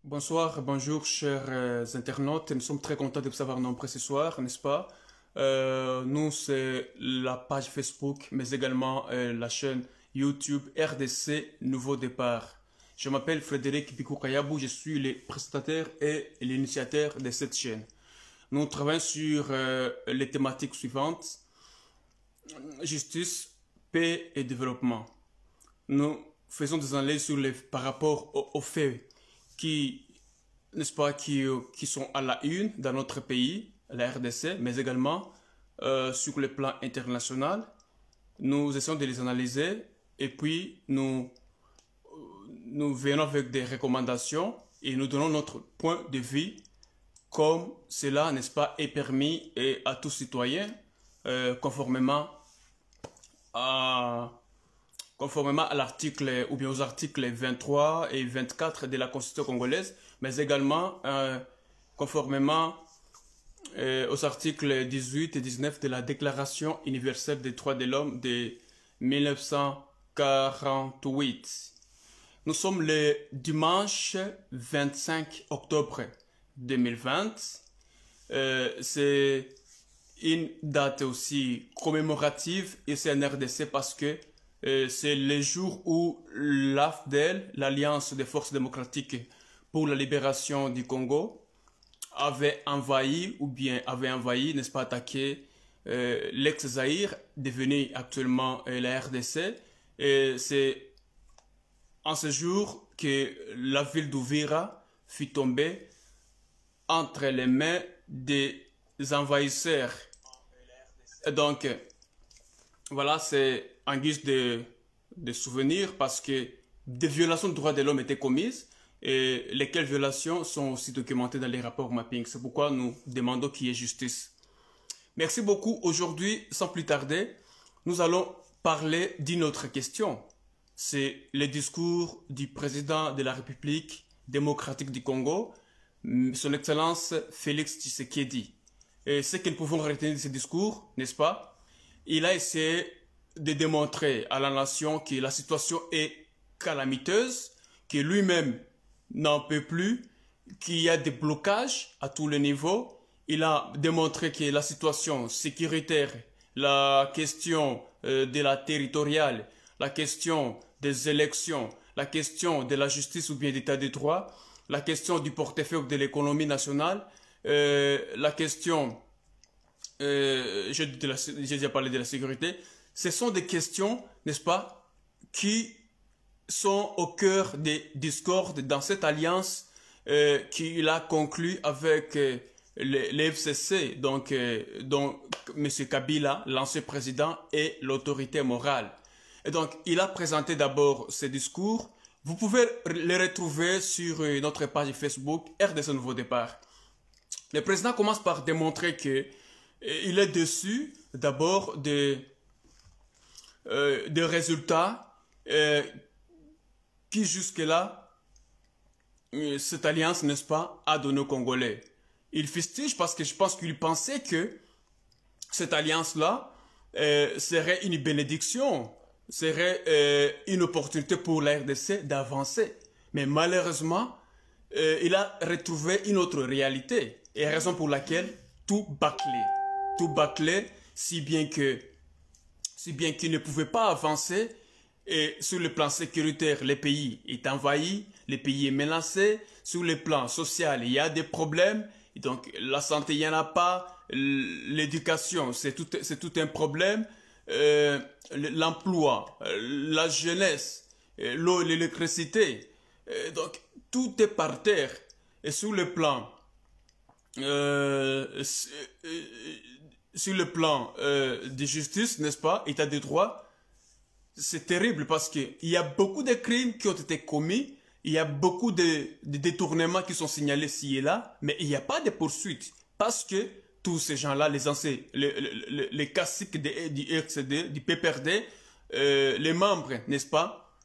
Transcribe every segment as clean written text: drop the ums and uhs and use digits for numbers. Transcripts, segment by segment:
Bonsoir, bonjour chers internautes, nous sommes très contents de vous avoir nombreux ce soir, n'est-ce pas? Nous, c'est la page Facebook, mais également la chaîne YouTube RDC Nouveau Départ. Je m'appelle Frédéric Bikoukayabou, je suis le prestataire et l'initiateur de cette chaîne. Nous travaillons sur les thématiques suivantes: justice, paix et développement. Nous faisons des analyses par rapport aux faits qui, n'est-ce pas, qui sont à la une dans notre pays, la RDC, mais également sur le plan international. Nous essayons de les analyser et puis nous venons avec des recommandations et nous donnons notre point de vue comme cela, n'est-ce pas, est permis à tout citoyen conformément à l'article ou bien aux articles 23 et 24 de la Constitution congolaise, mais également conformément aux articles 18 et 19 de la Déclaration universelle des droits de l'homme de 1948. Nous sommes le dimanche 25 octobre 2020. C'est une date aussi commémorative ici en RDC parce que c'est le jour où l'AFDEL, l'Alliance des forces démocratiques pour la libération du Congo, avait envahi, n'est-ce pas, attaqué l'ex-Zaïre, devenu actuellement la RDC. Et c'est en ce jour que la ville d'Ouvira fut tombée entre les mains des envahisseurs. Et donc, voilà, c'est en guise de souvenir parce que des violations de droits de l'homme étaient commises et lesquelles violations sont aussi documentées dans les rapports mapping. C'est pourquoi nous demandons qu'il y ait justice. Merci beaucoup. Aujourd'hui, sans plus tarder, nous allons parler d'une autre question. C'est le discours du président de la République démocratique du Congo, son Excellence Félix Tshisekedi. Et ce que nous pouvons retenir de ce discours, n'est-ce pas? Il a essayé de démontrer à la nation que la situation est calamiteuse, que lui-même n'en peut plus, qu'il y a des blocages à tous les niveaux. Il a démontré que la situation sécuritaire, la question de la territoriale, la question des élections, la question de la justice ou bien d'état de droit, la question du portefeuille de l'économie nationale, la question, j'ai déjà parlé de la sécurité. Ce sont des questions, n'est-ce pas, qui sont au cœur des discordes dans cette alliance qu'il a conclue avec les FCC, donc dont M. Kabila, l'ancien président, est l'autorité morale. Et donc, il a présenté d'abord ce discours. Vous pouvez les retrouver sur notre page Facebook RDC Nouveau Départ. Le président commence par démontrer que il est déçu d'abord des résultats qui jusque-là, cette alliance, n'est-ce pas, a donné aux Congolais. Il fustige parce que je pense qu'il pensait que cette alliance-là serait une bénédiction, serait une opportunité pour la RDC d'avancer. Mais malheureusement, il a retrouvé une autre réalité. Et raison pour laquelle tout bâclé, si bien qu'il ne pouvait pas avancer. Et sur le plan sécuritaire, le pays est envahi, le pays est menacé. Sur le plan social, il y a des problèmes. Et donc, la santé, il n'y en a pas. L'éducation, c'est tout un problème. L'emploi, la jeunesse, l'eau et l'électricité. Donc, tout est par terre. Et sur le plan de justice, n'est-ce pas, état de droit, c'est terrible parce qu'il y a beaucoup de crimes qui ont été commis, il y a beaucoup de détournements qui sont signalés ci et là, mais il n'y a pas de poursuites parce que tous ces gens-là, les anciens, les caciques du RCD, du PPRD, les membres, n'est-ce pas,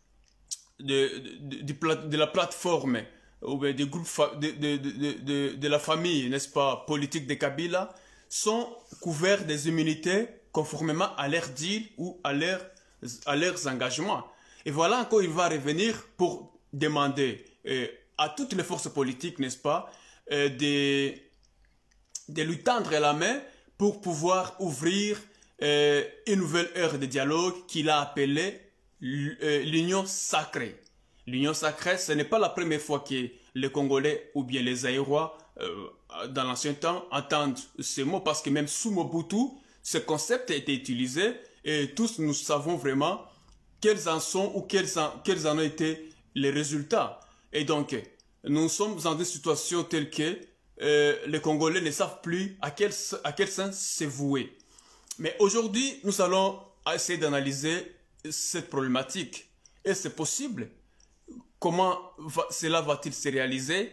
de la plateforme ou bien du groupe de la famille, n'est-ce pas, politique de Kabila, sont couverts des immunités conformément à leur deal ou à leurs engagements. Et voilà encore, il va revenir pour demander à toutes les forces politiques, n'est-ce pas, de lui tendre la main pour pouvoir ouvrir une nouvelle ère de dialogue qu'il a appelée l'Union sacrée. L'Union sacrée, ce n'est pas la première fois que les Congolais ou bien les Aïrois, dans l'ancien temps, entendent ce mot, parce que même sous Mobutu, ce concept a été utilisé et tous nous savons vraiment quels en sont ou quels en ont été les résultats. Et donc, nous sommes dans une situation telle que les Congolais ne savent plus à quel sens se vouer. Mais aujourd'hui, nous allons essayer d'analyser cette problématique. Et c'est possible? Comment cela va-t-il se réaliser?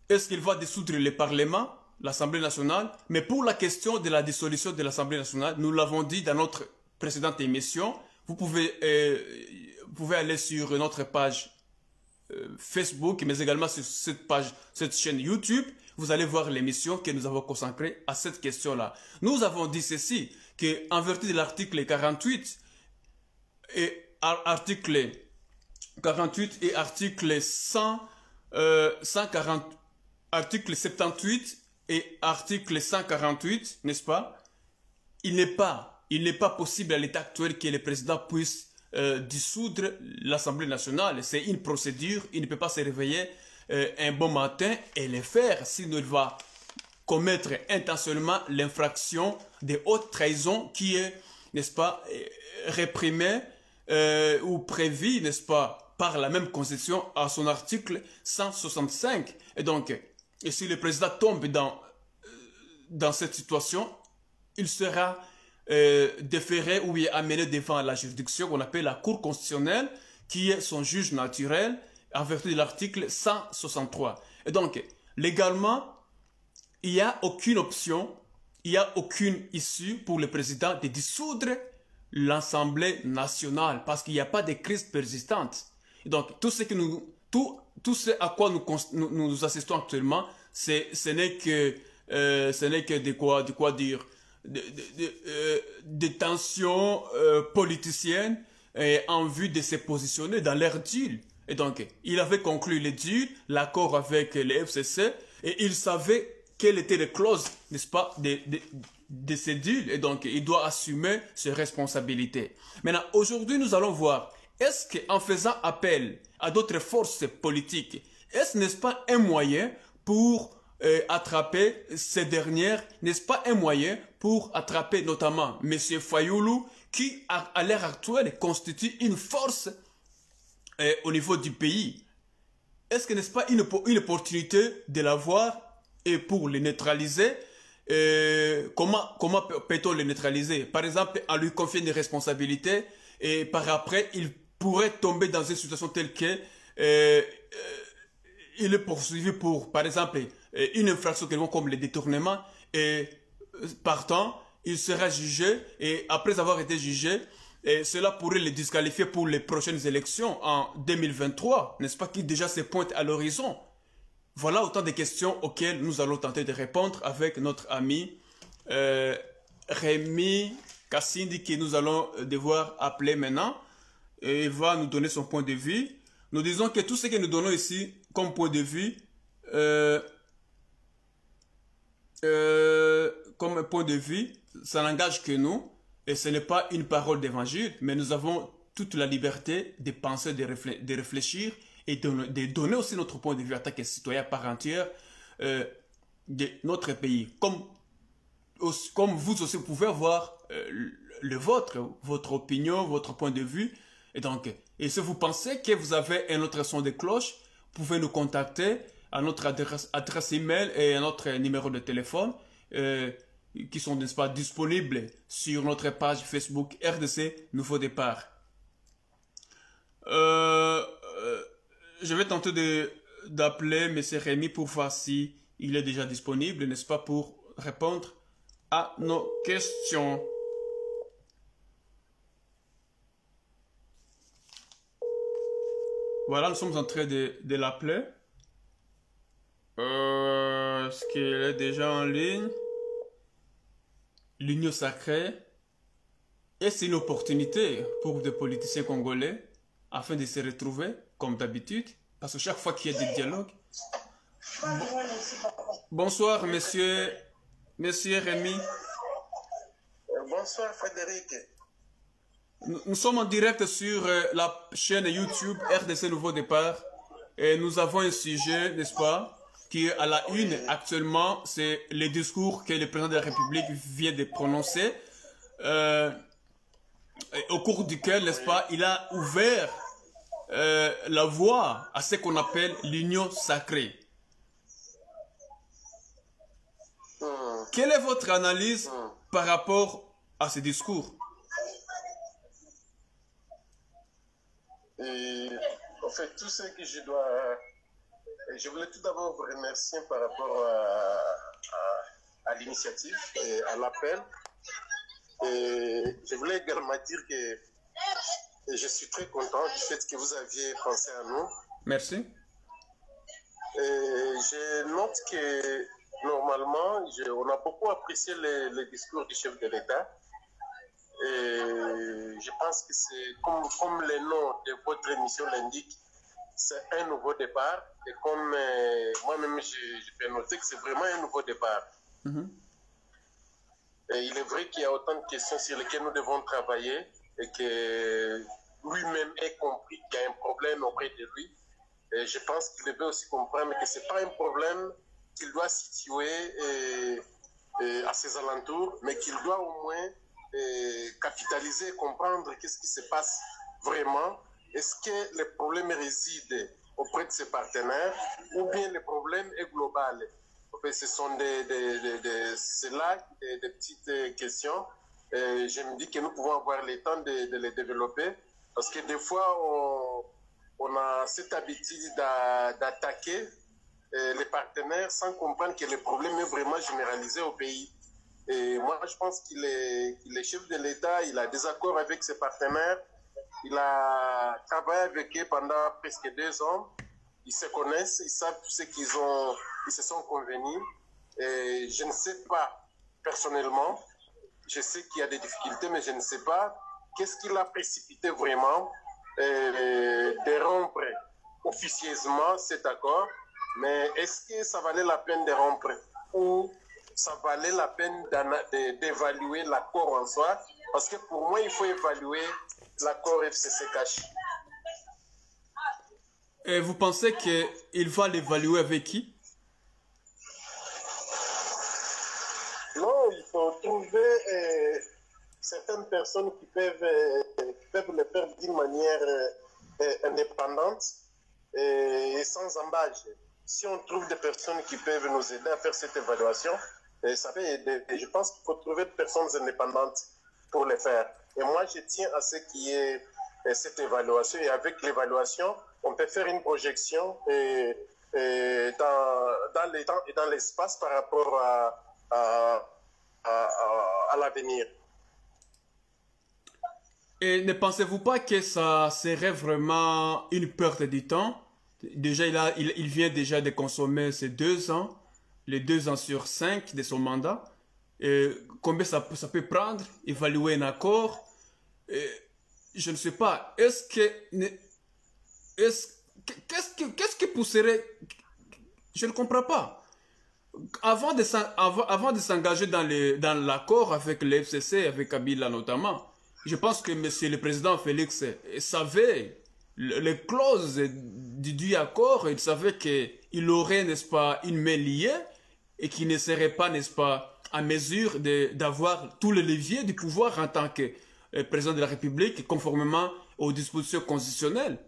Est-ce qu'il va dissoudre le Parlement, l'Assemblée nationale? Mais pour la question de la dissolution de l'Assemblée nationale, nous l'avons dit dans notre précédente émission, vous pouvez aller sur notre page Facebook, mais également sur cette chaîne YouTube. Vous allez voir l'émission que nous avons consacrée à cette question-là. Nous avons dit ceci, qu'en vertu de l'article 48 et article 48 et article 140, article 78 et article 148, n'est-ce pas? Il n'est pas possible à l'état actuel que le président puisse dissoudre l'Assemblée nationale. C'est une procédure, il ne peut pas se réveiller un bon matin et le faire, sinon il va commettre intentionnellement l'infraction de haute trahison qui est, n'est-ce pas, réprimée ou prévue, n'est-ce pas, par la même Constitution à son article 165. Et donc, si le président tombe dans cette situation, il sera déféré ou amené devant la juridiction qu'on appelle la Cour constitutionnelle, qui est son juge naturel en vertu de l'article 163. Et donc, légalement, il n'y a aucune option, il n'y a aucune issue pour le président de dissoudre l'Assemblée nationale parce qu'il n'y a pas de crise persistante. Et donc, tout ce à quoi nous assistons actuellement, ce n'est que de quoi dire, des tensions politiciennes en vue de se positionner dans leur deal. Et donc, il avait conclu le deal, l'accord avec les FCC, et il savait quelles étaient les clauses, n'est-ce pas, de ces deals. Et donc, il doit assumer ses responsabilités. Maintenant, aujourd'hui, nous allons voir, est-ce qu'en faisant appel à d'autres forces politiques, n'est-ce pas un moyen pour attraper ces dernières, n'est-ce pas un moyen pour attraper notamment M. Fayoulou, qui à l'heure actuelle constitue une force au niveau du pays? Est-ce que n'est-ce pas une opportunité de l'avoir et pour le neutraliser? Comment peut-on le neutraliser? Par exemple, en lui confiant des responsabilités et par après, il pourrait tomber dans une situation telle que il est poursuivi pour, par exemple, une infraction comme le détournement, et partant, il sera jugé, et après avoir été jugé, cela pourrait le disqualifier pour les prochaines élections en 2023, n'est-ce pas, qui déjà se pointe à l'horizon. Voilà autant de questions auxquelles nous allons tenter de répondre avec notre ami Rémi Kassindi, que nous allons devoir appeler maintenant, et il va nous donner son point de vue. Nous disons que tout ce que nous donnons ici comme point de vue, comme point de vue, ça n'engage que nous, et ce n'est pas une parole d'évangile, mais nous avons toute la liberté de penser, de réfléchir et de donner aussi notre point de vue en tant que citoyen par entière de notre pays. Comme vous aussi, vous pouvez avoir votre opinion, votre point de vue. Et donc, et si vous pensez que vous avez un autre son de cloche, vous pouvez nous contacter à notre adresse email et à notre numéro de téléphone qui sont, n'est-ce pas, disponibles sur notre page Facebook RDC Nouveau Départ. Je vais tenter d'appeler M. Rémi pour voir si il est déjà disponible, n'est-ce pas, pour répondre à nos questions. Voilà, nous sommes en train de l'appeler. Est-ce qu'il est déjà en ligne? L'Union sacrée. Est-ce une opportunité pour des politiciens congolais afin de se retrouver, comme d'habitude, Parce que chaque fois qu'il y a des dialogues... Bonsoir, monsieur Rémi. Bonsoir, Frédéric. Nous sommes en direct sur la chaîne YouTube RDC Nouveau Départ. Et nous avons un sujet, n'est-ce pas, qui est à la une actuellement. C'est les discours que le président de la République vient de prononcer. Au cours duquel, n'est-ce pas, il a ouvert la voie à ce qu'on appelle l'union sacrée. Quelle est votre analyse par rapport à ce discours? En fait, tout ce que je dois... Je voulais tout d'abord vous remercier par rapport à l'initiative et à l'appel. Et je voulais également dire que je suis très content du fait que vous aviez pensé à nous. Merci. Et je note que normalement, on a beaucoup apprécié le discours du chef de l'État. Et je pense que c'est comme le nom de votre émission l'indique, c'est un nouveau départ. Et comme moi-même, je peux noter que c'est vraiment un nouveau départ. Et il est vrai qu'il y a autant de questions sur lesquelles nous devons travailler et que lui-même ait compris qu'il y a un problème auprès de lui. Et je pense qu'il devait aussi comprendre que ce n'est pas un problème qu'il doit situer à ses alentours, mais qu'il doit au moins capitaliser et comprendre qu'est-ce qui se passe vraiment. Est-ce que le problème réside auprès de ses partenaires ou bien le problème est global? Ce sont des petites questions. Je me dis que nous pouvons avoir le temps de les développer parce que des fois, on a cette habitude d'attaquer les partenaires sans comprendre que le problème est vraiment généralisé au pays. Et moi, je pense qu'il est chef de l'État, il a des accords avec ses partenaires, il a travaillé avec eux pendant presque 2 ans, ils se connaissent, ils savent tout ce qu'ils se sont convenus. Et je ne sais pas, personnellement, je sais qu'il y a des difficultés, mais je ne sais pas qu'est-ce qui l'a précipité vraiment de rompre officieusement cet accord. Mais est-ce que ça valait la peine de rompre ou ça valait la peine d'évaluer l'accord en soi? Parce que pour moi, il faut évaluer l'accord FCC-CACH. Et vous pensez qu'il va l'évaluer avec qui? Non, il faut trouver certaines personnes qui peuvent le faire d'une manière indépendante et sans embâche. Si on trouve des personnes qui peuvent nous aider à faire cette évaluation, ça peut aider. Et je pense qu'il faut trouver des personnes indépendantes pour le faire. Et moi, je tiens à ce qu'il y ait cette évaluation. Et avec l'évaluation, on peut faire une projection dans le temps et dans l'espace par rapport à l'avenir. Et ne pensez-vous pas que ça serait vraiment une perte du temps? Déjà, il vient déjà de consommer ses 2 ans, les 2 ans sur 5 de son mandat. Et combien ça peut prendre, évaluer un accord? Et je ne sais pas. Qu'est-ce qui pousserait? Je ne comprends pas. Avant de s'engager dans l'accord avec le FCC, avec Kabila notamment, je pense que monsieur le président Félix savait les clauses du accord. Il savait qu'il aurait, n'est-ce pas, une main liée et qu'il ne serait pas, n'est-ce pas, à mesure d'avoir tous les leviers du pouvoir en tant que président de la République, conformément aux dispositions constitutionnelles.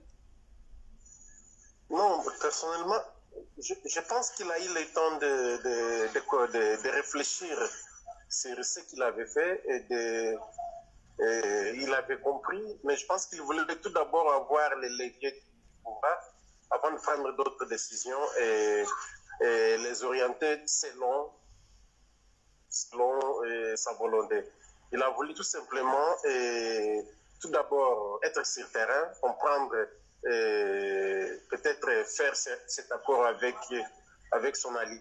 Non, personnellement, je pense qu'il a eu le temps de réfléchir sur ce qu'il avait fait et il avait compris, mais je pense qu'il voulait tout d'abord avoir les leviers du pouvoir avant de prendre d'autres décisions et les orienter selon sa volonté. Il a voulu tout simplement tout d'abord être sur le terrain, comprendre, peut-être faire cet accord avec son allié.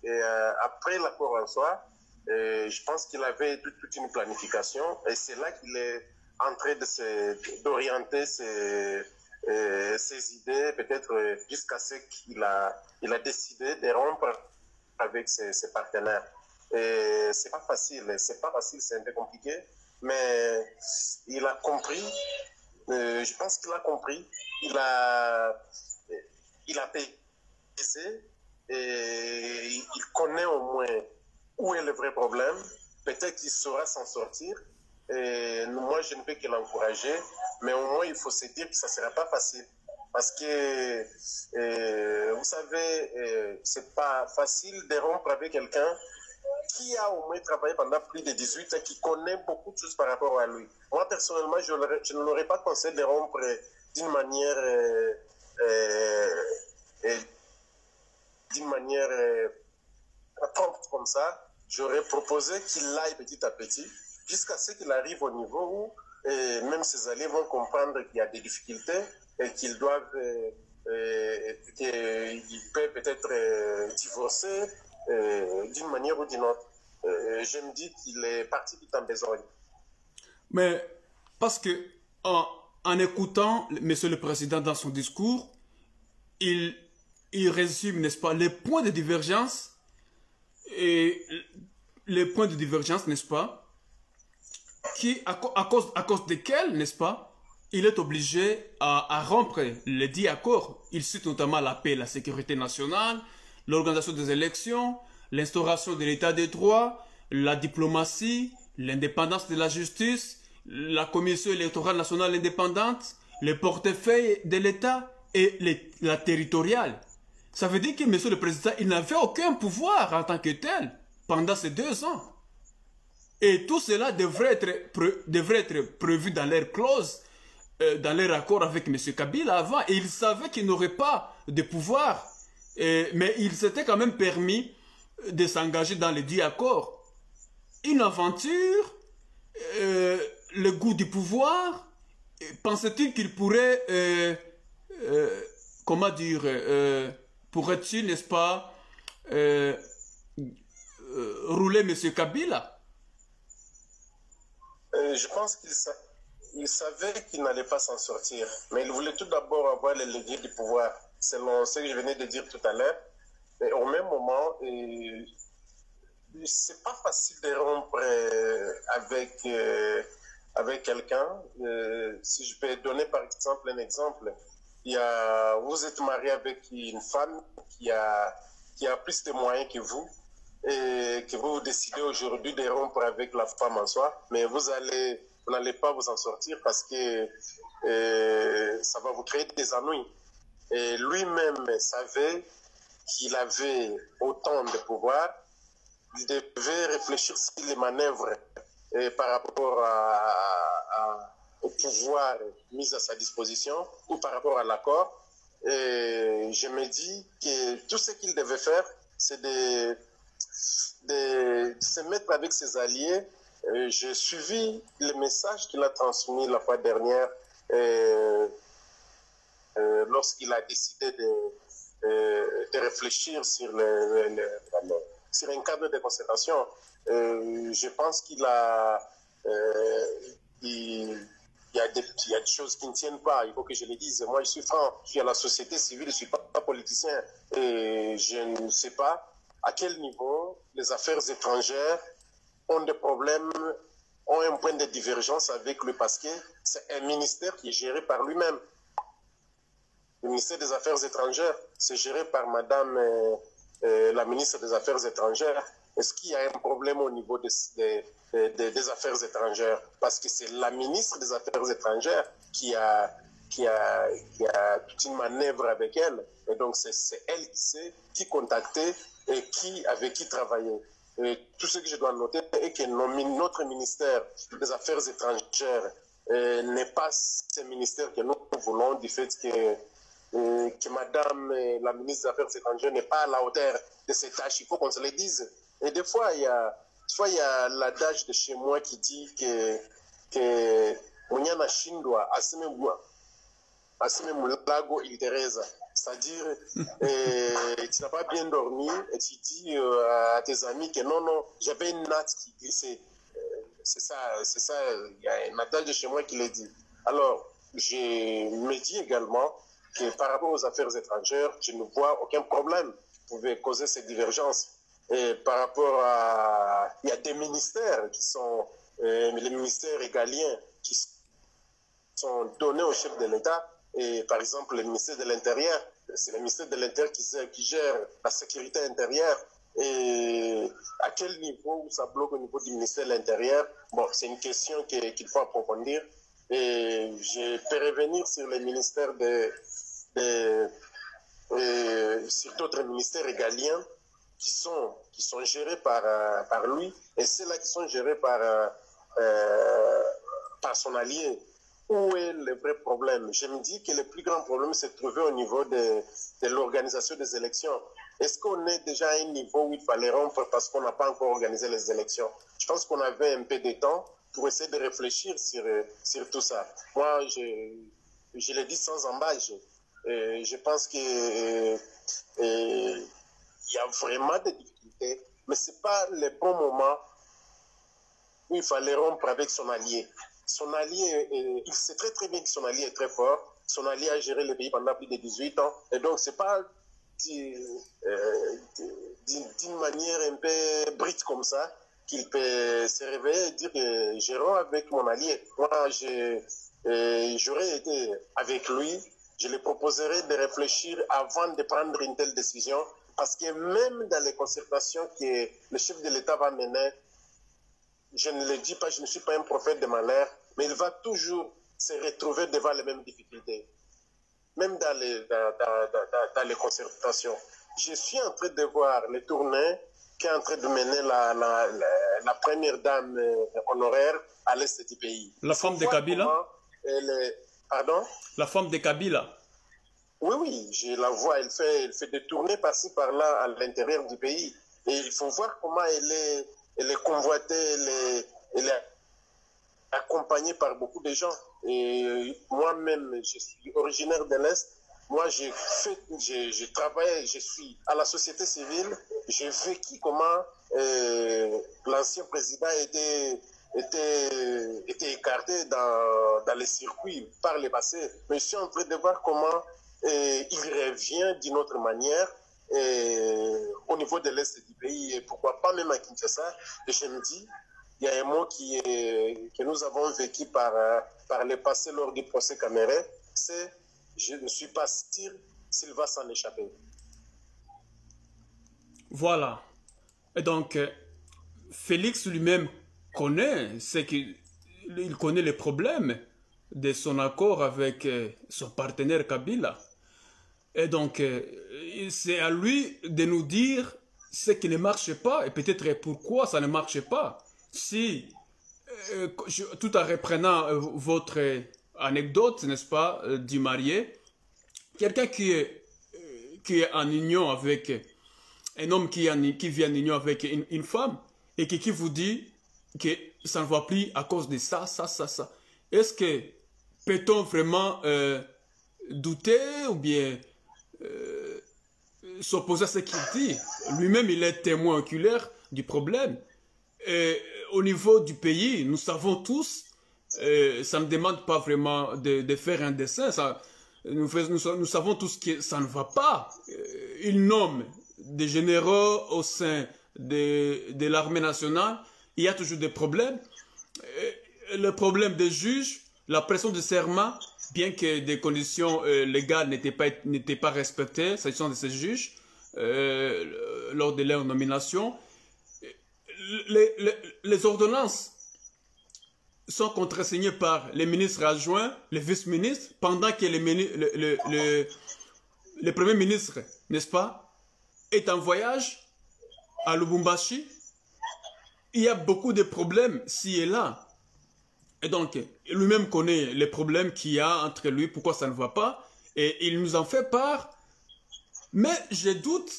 Et après l'accord en soi, je pense qu'il avait toute une planification et c'est là qu'il est en train d'orienter ses idées, peut-être jusqu'à ce il a décidé de rompre avec ses partenaires. Et c'est pas facile, c'est un peu compliqué, mais il a compris, je pense qu'il a compris, il a pesé et il connaît au moins où est le vrai problème, peut-être qu'il saura s'en sortir. Et moi, je ne peux que l'encourager, mais au moins, il faut se dire que ça ne sera pas facile. Parce que, vous savez, c'est pas facile de rompre avec quelqu'un qui a au moins travaillé pendant plus de 18 ans, qui connaît beaucoup de choses par rapport à lui. Moi, personnellement, je ne l'aurais pas conseillé de rompre d'une manière, prompte comme ça. J'aurais proposé qu'il aille petit à petit, jusqu'à ce qu'il arrive au niveau où même ses alliés vont comprendre qu'il y a des difficultés et qu'ils doivent, qu'ils peuvent peut-être divorcer d'une manière ou d'une autre. Je me dis qu'il est parti tout en besogne. Mais parce que en écoutant Monsieur le Président dans son discours, il, il résume, n'est-ce pas, les points de divergence et les points de divergence, n'est-ce pas, qui, à cause desquels, n'est-ce pas, il est obligé à rompre les 10 accords. Il cite notamment la paix, la sécurité nationale, l'organisation des élections, l'instauration de l'état de droit, la diplomatie, l'indépendance de la justice, la commission électorale nationale indépendante, le portefeuille de l'État et la territoriale. Ça veut dire que M. le Président, il n'avait aucun pouvoir en tant que tel pendant ces 2 ans. Et tout cela devrait être prévu dans leur clause, dans leur accord avec M. Kabila avant. Et il savait qu'il n'aurait pas de pouvoir. Mais il s'était quand même permis de s'engager dans les 10 accords. Une aventure, le goût du pouvoir, pensait-il qu'il pourrait, comment dire, pourrait-il, n'est-ce pas, rouler M. Kabila? Je pense qu'il savait qu'il n'allait pas s'en sortir, mais il voulait tout d'abord avoir les leviers du pouvoir, selon ce que je venais de dire tout à l'heure. Mais au même moment, c'est pas facile de rompre avec quelqu'un. Si je peux donner par exemple un exemple, vous êtes marié avec une femme qui a plus de moyens que vous, et que vous décidez aujourd'hui de rompre avec la femme en soi, mais vous n'allez pas vous en sortir parce que ça va vous créer des ennuis. Et lui-même savait qu'il avait autant de pouvoir, il devait réfléchir sur les manœuvres par rapport au pouvoir mis à sa disposition ou par rapport à l'accord. Et je me dis que tout ce qu'il devait faire, c'est de se mettre avec ses alliés. J'ai suivi le message qu'il a transmis la fois dernière lorsqu'il a décidé de réfléchir sur un cadre de concertation. Je pense qu'il y a des choses qui ne tiennent pas, il faut que je le dise. Moi, je suis franc, je suis à la société civile, je ne suis pas politicien. Et je ne sais pas à quel niveau les affaires étrangères ont des problèmes, ont un point de divergence avec lui, parce que c'est un ministère qui est géré par lui-même. Le ministère des Affaires étrangères, c'est géré par Madame la ministre des Affaires étrangères. Est-ce qu'il y a un problème au niveau des Affaires étrangères? Parce que c'est la ministre des Affaires étrangères qui a toute une manœuvre avec elle. Et donc, c'est elle qui sait qui contacter et avec qui travailler. Et tout ce que je dois noter est que notre ministère des Affaires étrangères n'est pas ce ministère que nous voulons, du fait que Madame la ministre des Affaires étrangères n'est pas à la hauteur de ses tâches. Il faut qu'on se le dise. Et des fois, il y a l'adage de chez moi qui dit que Munyana Shindwa Asime Mulago il Teresa. C'est-à-dire, tu n'as pas bien dormi et tu dis à tes amis que non, j'avais une natte qui glissait. C'est ça, il y a un adage de chez moi qui le dit. Alors, je me dis également que par rapport aux affaires étrangères, je ne vois aucun problème qui pouvait causer ces divergences. Et par rapport à... Il y a des ministères qui sont les ministères régaliens qui sont donnés au chef de l'État. Et par exemple, le ministère de l'Intérieur, c'est le ministère de l'Intérieur qui gère la sécurité intérieure. Et à quel niveau ça bloque au niveau du ministère de l'Intérieur? Bon, c'est une question qu'il faut approfondir. Et je peux revenir sur les ministères sur d'autres ministères régaliens qui sont gérés par lui, et ceux-là qui sont gérés par son allié. Où est le vrai problème? Je me dis que le plus grand problème s'est trouvé au niveau de l'organisation des élections. Est-ce qu'on est déjà à un niveau où il fallait rompre parce qu'on n'a pas encore organisé les élections? Je pense qu'on avait un peu de temps pour essayer de réfléchir sur tout ça. Moi, je le dis sans embâche. Je pense qu'il y a vraiment des difficultés, mais ce n'est pas le bon moment où il fallait rompre avec son allié. Son allié, il sait très très bien que son allié est très fort. Son allié a géré le pays pendant plus de 18 ans. Et donc, ce n'est pas d'une manière un peu brute comme ça qu'il peut se réveiller et dire que je romps avec mon allié. Moi, j'aurais été avec lui. Je lui proposerais de réfléchir avant de prendre une telle décision. Parce que même dans les concertations que le chef de l'État va mener, je ne le dis pas, je ne suis pas un prophète de malheur, mais il va toujours se retrouver devant les mêmes difficultés, même dans les concertations. Je suis en train de voir les tournées qu'est en train de mener la première dame honoraire à l'est du pays. La femme de Kabila? Pardon? La femme de Kabila? Oui, oui, je la vois, elle fait des tournées par-ci, par-là à l'intérieur du pays. Et il faut voir comment elle est convoitée, elle est accompagnée par beaucoup de gens. Et moi-même, je suis originaire de l'Est. Moi, je travaille, je suis à la société civile. J'ai vécu comment l'ancien président était écarté dans les circuits par le passé. Mais je suis en train de voir comment il revient d'une autre manière au niveau de l'Est du pays, et pourquoi pas même à Kinshasa. Et je me dis, il y a un mot que nous avons vécu par le passé lors du procès Caméré, c'est « je ne suis pas sûr s'il va s'en échapper ». Voilà. Et donc, Félix lui-même connaît il connaît les problèmes de son accord avec son partenaire Kabila. Et donc, c'est à lui de nous dire ce qui ne marche pas et peut-être pourquoi ça ne marche pas. Si, tout en reprenant votre anecdote, n'est-ce pas, du marié, quelqu'un qui est en union avec un homme qui vit en union avec une femme et qui vous dit que ça ne va plus à cause de ça. Est-ce que peut-on vraiment douter ou bien s'opposer à ce qu'il dit? Lui-même, il est témoin oculaire du problème. Et au niveau du pays, nous savons tous, ça ne demande pas vraiment de faire un dessin. Nous savons tous que ça ne va pas. Il nomme des généraux au sein de l'armée nationale. Il y a toujours des problèmes. Le problème des juges, la pression de serment, bien que des conditions légales n'étaient pas respectées, s'agissant de ces juges, lors de leur nomination, les ordonnances sont contresignées par les ministres adjoints, les vice-ministres, pendant que le premier ministre, n'est-ce pas, est en voyage à Lubumbashi. Il y a beaucoup de problèmes ci et là. Et donc, lui-même connaît les problèmes qu'il y a entre lui, pourquoi ça ne va pas, et il nous en fait part. Mais je doute,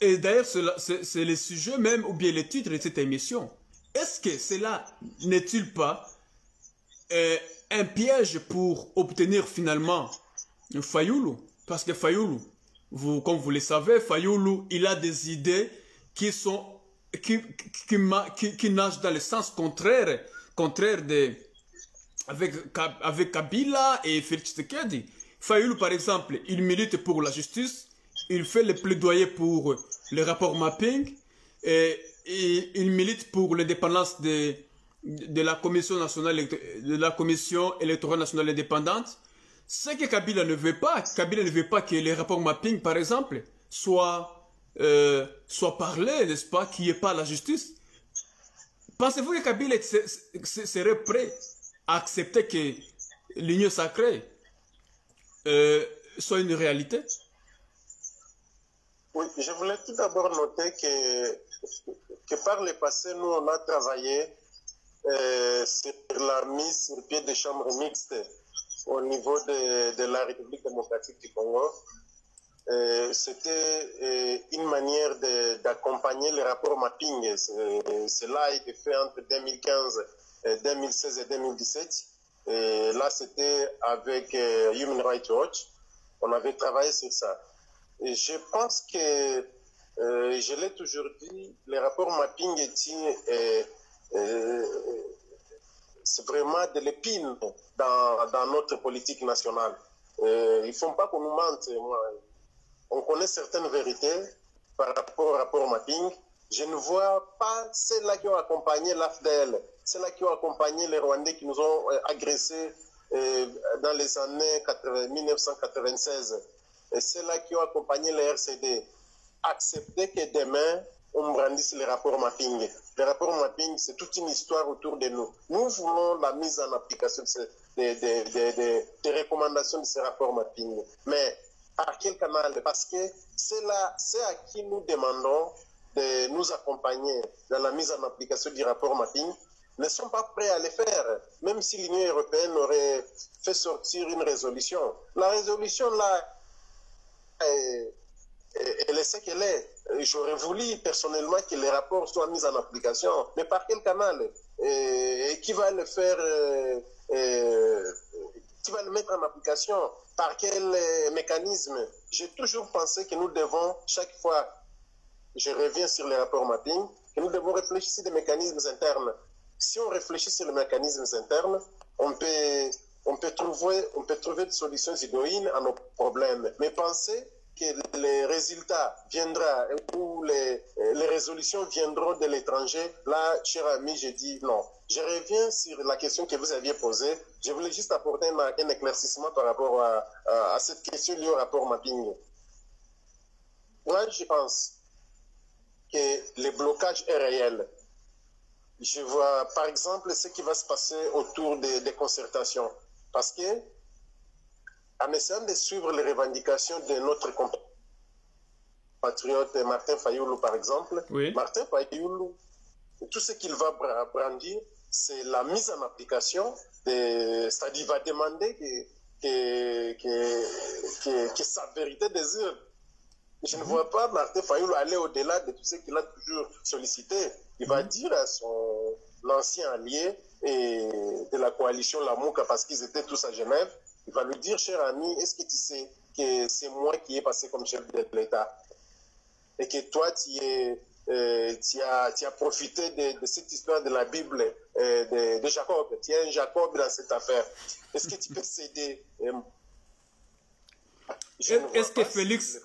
et d'ailleurs c'est le sujet même, ou bien le titre de cette émission. Est-ce que cela n'est-il pas un piège pour obtenir finalement Fayulu? Parce que Fayulu, comme vous le savez, Fayulu, il a des idées qui nagent dans le sens contraire avec Kabila et Félix Tshisekedi. Fayoulou, par exemple, il milite pour la justice, il fait le plaidoyer pour le rapport mapping, et il milite pour l'indépendance de la Commission nationale, de la Commission électorale nationale indépendante. Ce que Kabila ne veut pas que les rapports mapping, par exemple, soient parlés, n'est-ce pas, qu'il n'y ait pas la justice. Pensez-vous que Kabila serait prêt à accepter que l'union sacrée soit une réalité? Oui, je voulais tout d'abord noter que par le passé, nous, on a travaillé sur la mise sur pied des chambres mixtes au niveau de la République démocratique du Congo. C'était une manière d'accompagner les rapports mapping. Cela a été fait entre 2015, 2016 et 2017. Et là, c'était avec Human Rights Watch. On avait travaillé sur ça. Et je pense que, je l'ai toujours dit, les rapports mapping c'est vraiment de l'épine dans notre politique nationale. Il ne faut pas qu'on nous mente. On connaît certaines vérités par rapport au rapport mapping. Je ne vois pas ceux-là qui ont accompagné l'AFDL, ceux-là qui ont accompagné les Rwandais qui nous ont agressés dans les années 1996, et ceux-là qui ont accompagné les RCD, accepter que demain, on brandisse les rapports mapping. Les rapports mapping, c'est toute une histoire autour de nous. Nous voulons la mise en application des recommandations de ces rapports mapping. Mais par quel canal? Parce que c'est à qui nous demandons de nous accompagner dans la mise en application du rapport mapping, ne sont pas prêts à le faire, même si l'Union européenne aurait fait sortir une résolution. La résolution, là, elle est ce qu'elle est. J'aurais voulu personnellement que les rapports soient mis en application, mais par quel canal? Et qui va le faire, qui va le mettre en application? Par quel mécanisme? J'ai toujours pensé que nous devons, chaque fois, je reviens sur les rapports mapping, que nous devons réfléchir sur des mécanismes internes. Si on réfléchit sur les mécanismes internes, on peut trouver des solutions idoines à nos problèmes. Mais penser que les résultats viendront ou les résolutions viendront de l'étranger, là, cher ami, je dis non. Je reviens sur la question que vous aviez posée. Je voulais juste apporter un éclaircissement par rapport à cette question liée au rapport mapping. Moi, je pense que le blocage est réel. Je vois, par exemple, ce qui va se passer autour des concertations. Parce que, en essayant de suivre les revendications de notre compatriote Martin Fayoulou, par exemple, oui. Martin Fayoulou, tout ce qu'il va brandir, c'est la mise en application, c'est-à-dire il va demander que sa vérité désire. Je ne vois pas Martin Fayoulou aller au-delà de tout ce qu'il a toujours sollicité. Il va dire à son ancien allié et de la coalition Lamouka, parce qu'ils étaient tous à Genève, il va lui dire, cher ami, est-ce que tu sais que c'est moi qui ai passé comme chef de l'État? Et que toi, tu as profité de cette histoire de la Bible de Jacob. Tu es un Jacob dans cette affaire. Est-ce que tu peux céder? Est-ce que Félix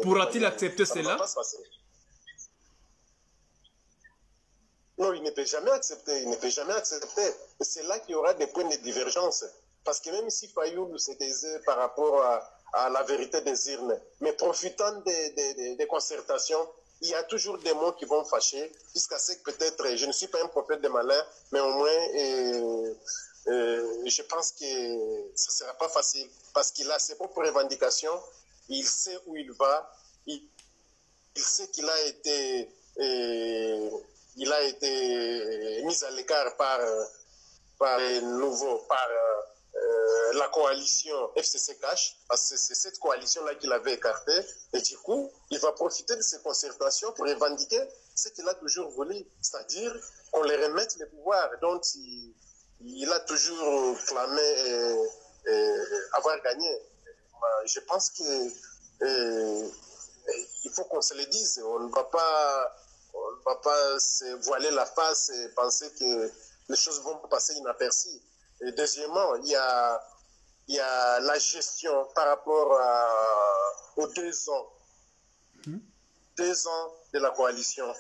pourra-t-il accepter cela? Non, il ne peut jamais accepter. Il ne peut jamais accepter. C'est là qu'il y aura des points de divergence. Parce que même si Fayoulou se taisait par rapport à la vérité des urnes, mais profitant des concertations, il y a toujours des mots qui vont fâcher, jusqu'à ce que peut-être, je ne suis pas un prophète de malheur, mais au moins, je pense que ce ne sera pas facile. Parce qu'il a ses propres revendications, il sait où il va, il sait qu'il a été... il a été mis à l'écart par la coalition FCC Cash, parce que c'est cette coalition-là qu'il avait écartée, et du coup, il va profiter de ces concertations pour revendiquer ce qu'il a toujours voulu, c'est-à-dire qu'on les remette les pouvoirs dont il a toujours clamé avoir gagné. Je pense que il faut qu'on se le dise, on ne va pas se voiler la face et penser que les choses vont passer inaperçues. Et deuxièmement, il y a la gestion par rapport aux 2 ans. 2 ans de la coalition.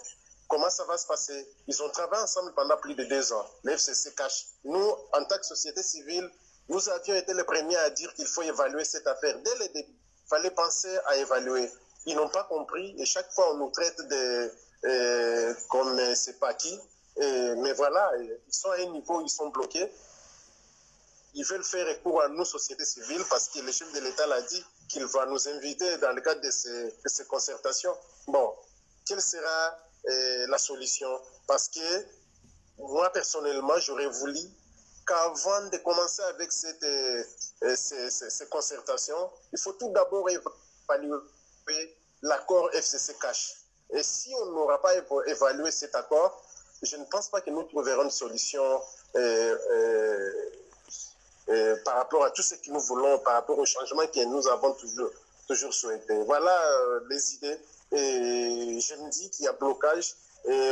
Comment ça va se passer? Ils ont travaillé ensemble pendant plus de 2 ans. Le FCC cache. Nous, en tant que société civile, nous avions été les premiers à dire qu'il faut évaluer cette affaire. Dès le début, il fallait penser à évaluer. Ils n'ont pas compris et chaque fois on nous traite comme je ne sais pas qui. Mais voilà, ils sont à un niveau, ils sont bloqués. Ils veulent faire recours à nous, société civile, parce que le chef de l'État l'a dit qu'il va nous inviter dans le cadre de ces concertations. Bon, quelle sera la solution? Parce que moi, personnellement, j'aurais voulu qu'avant de commencer avec ces concertations, il faut tout d'abord évaluer l'accord FCC cash. Et si on n'aura pas évalué cet accord, je ne pense pas que nous trouverons une solution par rapport à tout ce que nous voulons, par rapport au changement que nous avons toujours souhaité. Voilà les idées. Et je me dis qu'il y a blocage et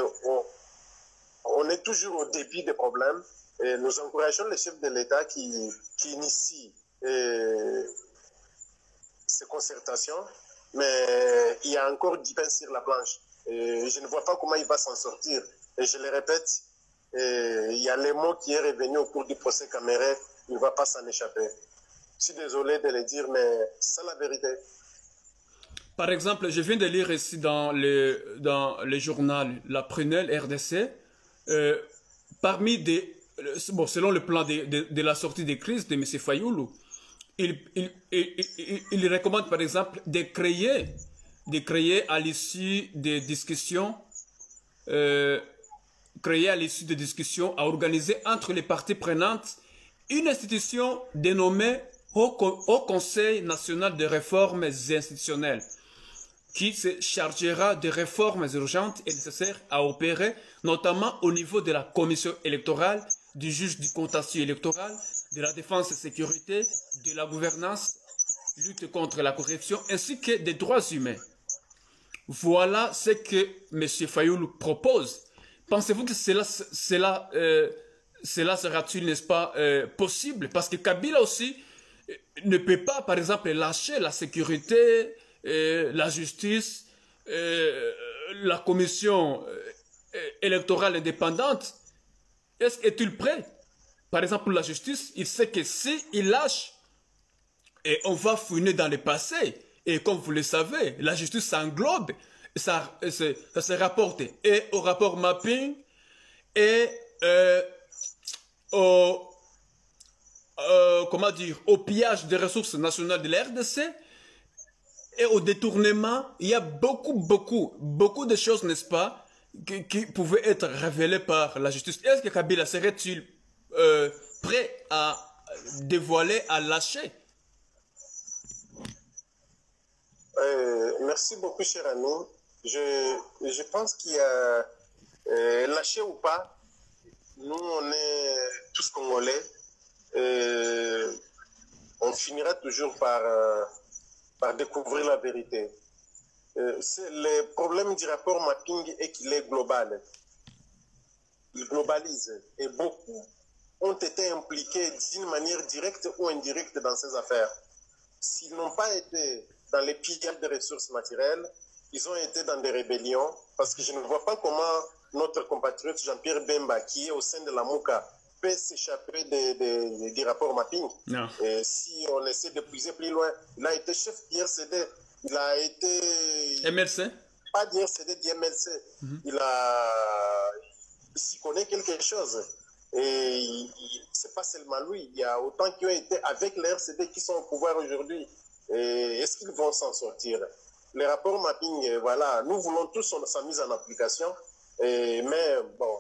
on est toujours au début des problèmes. Et nous encourageons les chefs de l'État qui initient ces concertations, mais il y a encore du pain sur la planche. Et je ne vois pas comment il va s'en sortir. Et je le répète, il y a les mots qui est revenu au cours du procès Caméré, il ne va pas s'en échapper. Je suis désolé de le dire, mais c'est la vérité. Par exemple, je viens de lire ici dans le journal La Prunelle RDC, parmi selon le plan de la sortie des crises de M. Fayoulou, il recommande par exemple de créer à l'issue des discussions, à organiser entre les parties prenantes une institution dénommée Haut Conseil national de réformes institutionnelles, qui se chargera de réformes urgentes et nécessaires à opérer, notamment au niveau de la commission électorale, du juge du contentieux électoral, de la défense et sécurité, de la gouvernance, lutte contre la corruption, ainsi que des droits humains. Voilà ce que M. Fayoulou propose. Pensez-vous que cela sera-t-il, n'est-ce pas, possible? Parce que Kabila aussi ne peut pas, par exemple, lâcher la sécurité, la justice, la commission électorale indépendante. Est-il prêt? Par exemple, pour la justice, il sait que s'il lâche, et on va fouiner dans le passé. Et comme vous le savez, la justice s'englobe, ça se rapporte et au rapport mapping et au pillage des ressources nationales de la RDC et au détournement. Il y a beaucoup de choses, n'est-ce pas, qui pouvaient être révélées par la justice. Est-ce que Kabila serait-il prêt à dévoiler, à lâcher? Merci beaucoup, cher ami. Je pense qu'il y a lâché ou pas, nous on est tous Congolais, on finira toujours par découvrir la vérité. Le problème du rapport mapping est qu'il est global. Il globalise et beaucoup ont été impliqués d'une manière directe ou indirecte dans ces affaires. S'ils n'ont pas été dans les pillage des ressources naturelles, ils ont été dans des rébellions, parce que je ne vois pas comment notre compatriote Jean-Pierre Bemba, qui est au sein de la MOUCA, peut s'échapper des rapports mapping. Non. Et si on essaie de puiser plus loin, il a été chef d'IRCD, il a été... MLC? Pas d'IRCD, d'IMLC. Il s'y connaît quelque chose. Et c'est pas seulement lui, il y a autant qui ont été avec l'IRCD qui sont au pouvoir aujourd'hui. Est-ce qu'ils vont s'en sortir? Les rapports mapping, voilà, nous voulons tous sa mise en application, mais bon,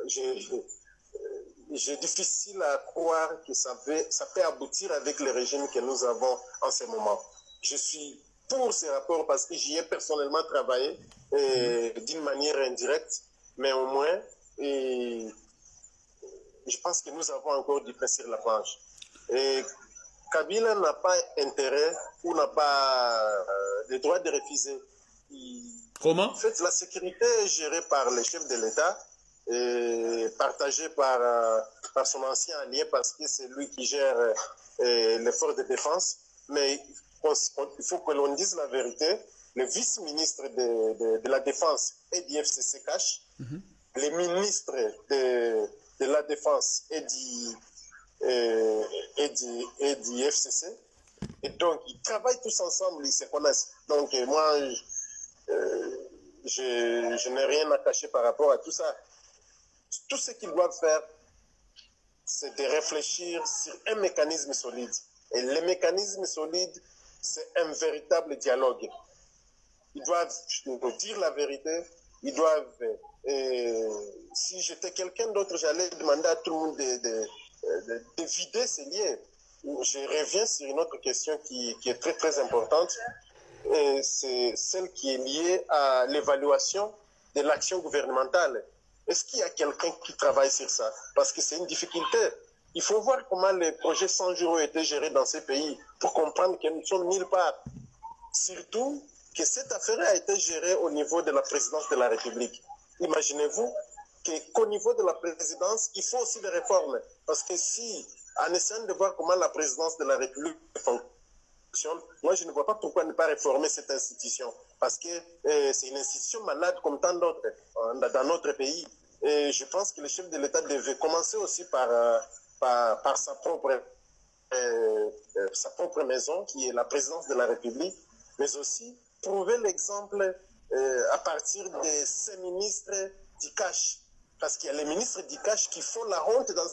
j'ai difficile à croire que ça peut aboutir avec le régime que nous avons en ce moment. Je suis pour ces rapports parce que j'y ai personnellement travaillé d'une manière indirecte, mais au moins, je pense que nous avons encore du pain sur la planche. Et Kabila n'a pas intérêt ou n'a pas le droit de refuser. Comment? En fait, la sécurité est gérée par les chefs de l'État partagé par son ancien allié parce que c'est lui qui gère les forces de défense. Mais il faut que l'on dise la vérité. Le vice-ministre de la Défense et du FCC cache. Les ministres de la Défense et du FCC. Et donc, ils travaillent tous ensemble, ils se connaissent. Donc, moi, je n'ai rien à cacher par rapport à tout ça. Tout ce qu'ils doivent faire, c'est de réfléchir sur un mécanisme solide. Et le mécanisme solide, c'est un véritable dialogue. Ils doivent nous dire la vérité. Ils doivent... si j'étais quelqu'un d'autre, j'allais demander à tout le monde de vider ces liens. Je reviens sur une autre question qui est très très importante. C'est celle qui est liée à l'évaluation de l'action gouvernementale. Est-ce qu'il y a quelqu'un qui travaille sur ça? Parce que c'est une difficulté. Il faut voir comment les projets 100 jours ont été gérés dans ces pays pour comprendre que nous sommes nulle part. Surtout que cette affaire a été gérée au niveau de la présidence de la République. Imaginez-vous qu'au niveau de la présidence, il faut aussi des réformes. Parce que si, en essayant de voir comment la présidence de la République fonctionne, moi je ne vois pas pourquoi ne pas réformer cette institution. Parce que c'est une institution malade comme tant d'autres dans notre pays. Et je pense que le chef de l'État devait commencer aussi par sa propre maison, qui est la présidence de la République, mais aussi prouver l'exemple à partir de ces ministres du cash. Parce qu'il y a les ministres du cash qui font la honte dans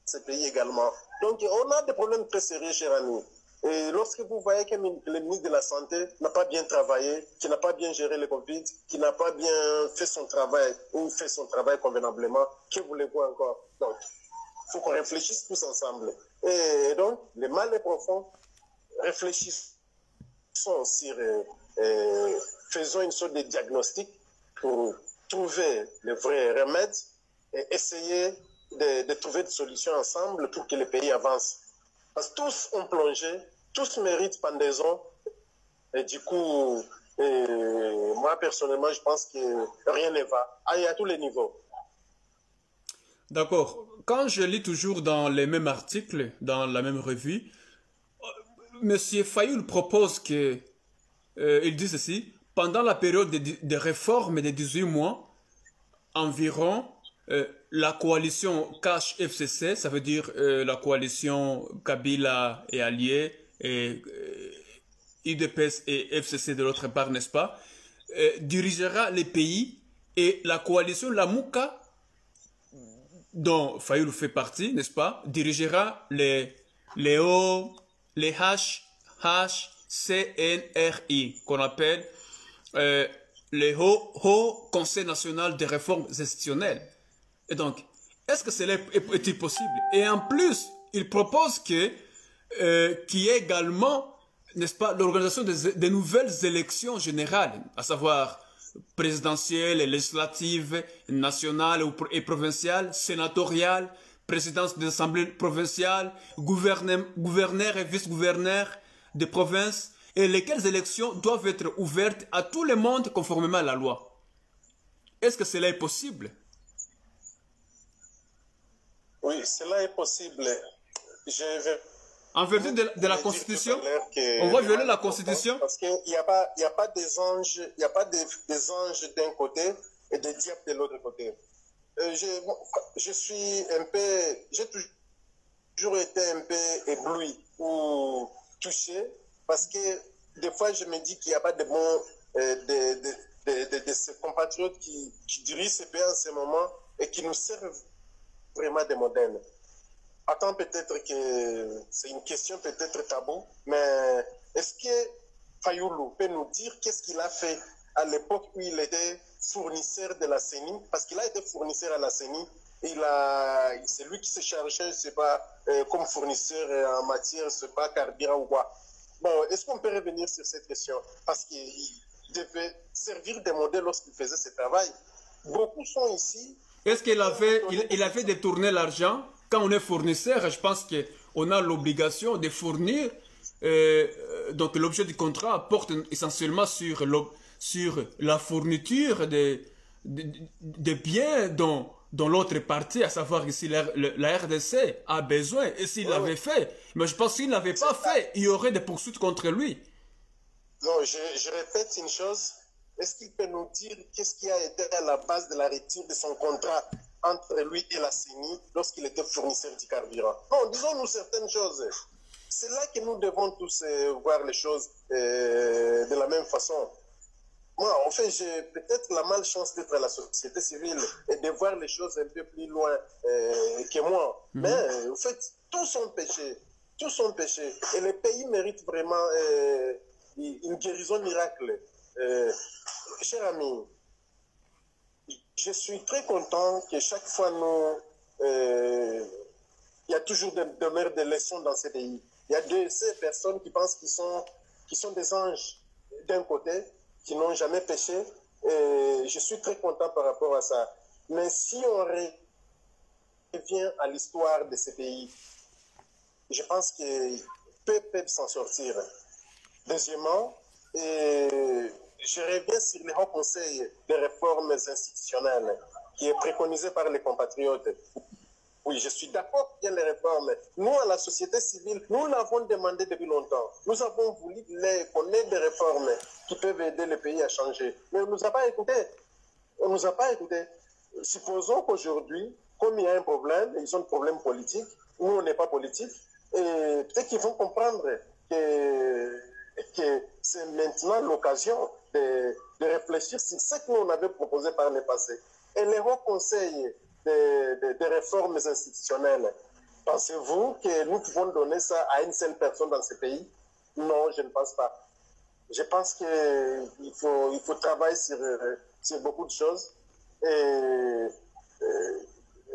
ces pays également. Donc on a des problèmes très sérieux, cher ami. Et lorsque vous voyez que le ministre de la Santé n'a pas bien travaillé, qui n'a pas bien géré le Covid, qui n'a pas bien fait son travail ou fait son travail convenablement, que voulez-vous encore? Donc, il faut qu'on réfléchisse tous ensemble. Et donc, le mal est profond. Réfléchissons sur... faisons une sorte de diagnostic pour trouver le vrai remède et essayer de trouver des solutions ensemble pour que le pays avance. Parce que tous ont plongé, tous méritent pendaison. Et du coup, moi personnellement, je pense que rien ne va. À tous les niveaux. D'accord. Quand je lis toujours dans les mêmes articles, dans la même revue, M. Fayoul propose que, il dit ceci, pendant la période de réforme de 18 mois, environ, la coalition Cash-FCC, ça veut dire la coalition Kabila et alliés, et UDPS et FCC de l'autre part, n'est-ce pas, dirigera les pays, et la coalition Lamouka, dont Fayoul fait partie, n'est-ce pas, dirigera les HCNRI, qu'on appelle le Haut Conseil National des Réformes Institutionnelles. Et donc, est-ce que cela est-il possible? Et en plus, il propose qu'il y ait également, n'est-ce pas, l'organisation de nouvelles élections générales, à savoir présidentielles, législatives, nationales et provinciales, sénatoriales, présidence des assemblées provinciales, gouverneurs et vice-gouverneurs de provinces, et lesquelles élections doivent être ouvertes à tout le monde conformément à la loi. Est-ce que cela est possible? Oui, cela est possible. En vertu de la Constitution, on va violer la Constitution? Parce qu'il n'y a pas des anges, il n'y a pas des anges d'un côté et des diables de l'autre côté. Je suis un peu, j'ai toujours été un peu ébloui ou touché parce que des fois je me dis qu'il n'y a pas de bons de ces compatriotes qui dirigent ces pays en ce moment et qui nous servent vraiment des modèles. Attends, peut-être que c'est une question peut-être tabou, mais est-ce que Fayoulou peut nous dire qu'est-ce qu'il a fait à l'époque où il était fournisseur de la CENI? Parce qu'il a été fournisseur à la CENI, c'est lui qui se chargeait, je ne sais pas, comme fournisseur en matière, je ne sais pas, carburant ou quoi. Bon, est-ce qu'on peut revenir sur cette question? Parce qu'il devait servir de modèle lorsqu'il faisait ce travail. Beaucoup sont ici. Est-ce qu'il avait détourné l'argent? Quand on est fournisseur, je pense qu'on a l'obligation de fournir. Donc l'objet du contrat porte essentiellement sur la fourniture des biens dont dont l'autre parti, à savoir ici la RDC, a besoin. Et s'il l'avait fait, mais je pense qu'il ne l'avait pas fait, il y aurait des poursuites contre lui. Non, je répète une chose. Est-ce qu'il peut nous dire qu'est-ce qui a été à la base de la rupture de son contrat entre lui et la CENI lorsqu'il était fournisseur du carburant? Non, disons-nous certaines choses. C'est là que nous devons tous voir les choses de la même façon. Moi, en fait, j'ai peut-être la malchance d'être à la société civile et de voir les choses un peu plus loin que moi. Mais, en fait, tous sont péchés. Tous sont péchés. Et le pays mérite vraiment une guérison miracle. Cher ami, je suis très content que chaque fois il y a toujours des leçons dans ce pays. Il y a ces personnes qui pensent qu'ils sont des anges d'un côté, qui n'ont jamais péché. Et je suis très content par rapport à ça. Mais si on revient à l'histoire de ce pays, je pense que peu peuvent s'en sortir. Deuxièmement, je reviens sur le Haut Conseil des réformes institutionnelles qui est préconisé par les compatriotes. Oui, je suis d'accord qu'il y a les réformes. Nous, à la société civile, nous l'avons demandé depuis longtemps. Nous avons voulu qu'on ait des réformes qui peuvent aider le pays à changer. Mais on ne nous a pas écoutés. On ne nous a pas écoutés. Supposons qu'aujourd'hui, comme il y a un problème, ils ont un problème politique, nous, on n'est pas politique, et peut-être qu'ils vont comprendre que c'est maintenant l'occasion de réfléchir sur ce que nous avait proposé par le passé. Et les hauts conseils des réformes institutionnelles, pensez-vous que nous pouvons donner ça à une seule personne dans ce pays? Non, je ne pense pas. Je pense qu'il faut travailler sur beaucoup de choses. Et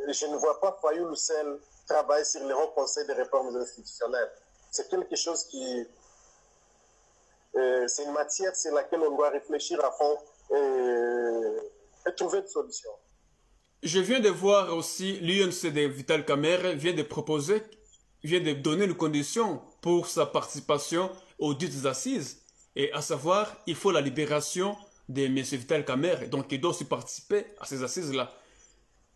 je ne vois pas Fayoulou seul travailler sur les hauts conseils des réformes institutionnelles. C'est quelque chose qui... c'est une matière sur laquelle on doit réfléchir à fond et trouver des solutions. Je viens de voir aussi l'UNC de Vital Kamerhe vient de donner une condition pour sa participation aux dites assises, et à savoir, il faut la libération de M. Vital Kamerhe, donc il doit aussi participer à ces assises-là.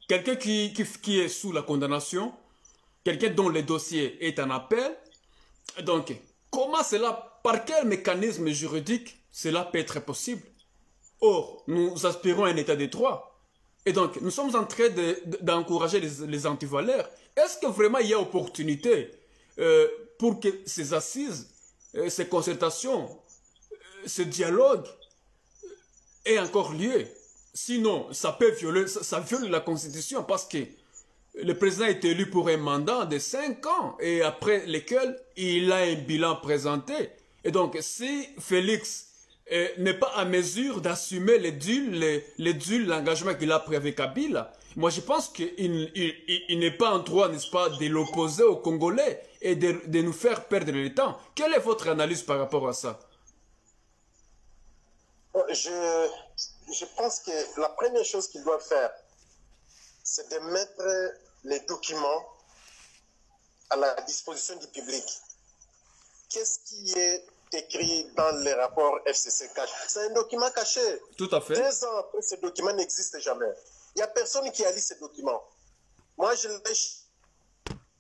Quelqu'un qui est sous la condamnation, quelqu'un dont le dossier est en appel, donc comment cela, par quel mécanisme juridique cela peut être possible? Or, nous aspirons à un état de droit. Et donc, nous sommes en train d'encourager les antivaleurs. Est-ce que vraiment il y a opportunité pour que ces assises, ces concertations, ce dialogue aient encore lieu? Sinon, ça peut violer, ça viole la Constitution parce que le président est élu pour un mandat de 5 ans et après lequel il a un bilan présenté. Et donc, si Félix n'est pas à mesure d'assumer l'engagement qu'il a pris avec Kabila, moi je pense qu'il n'est pas en droit, n'est-ce pas, de l'opposer aux Congolais et de nous faire perdre le temps. Quelle est votre analyse par rapport à ça? Je pense que la première chose qu'il doit faire, c'est de mettre les documents à la disposition du public. Qu'est-ce qui est écrit dans les rapports FCC caché? C'est un document caché. Tout à fait. 2 ans après, ce document n'existe jamais. Il n'y a personne qui a lu ce document. Moi, je l'ai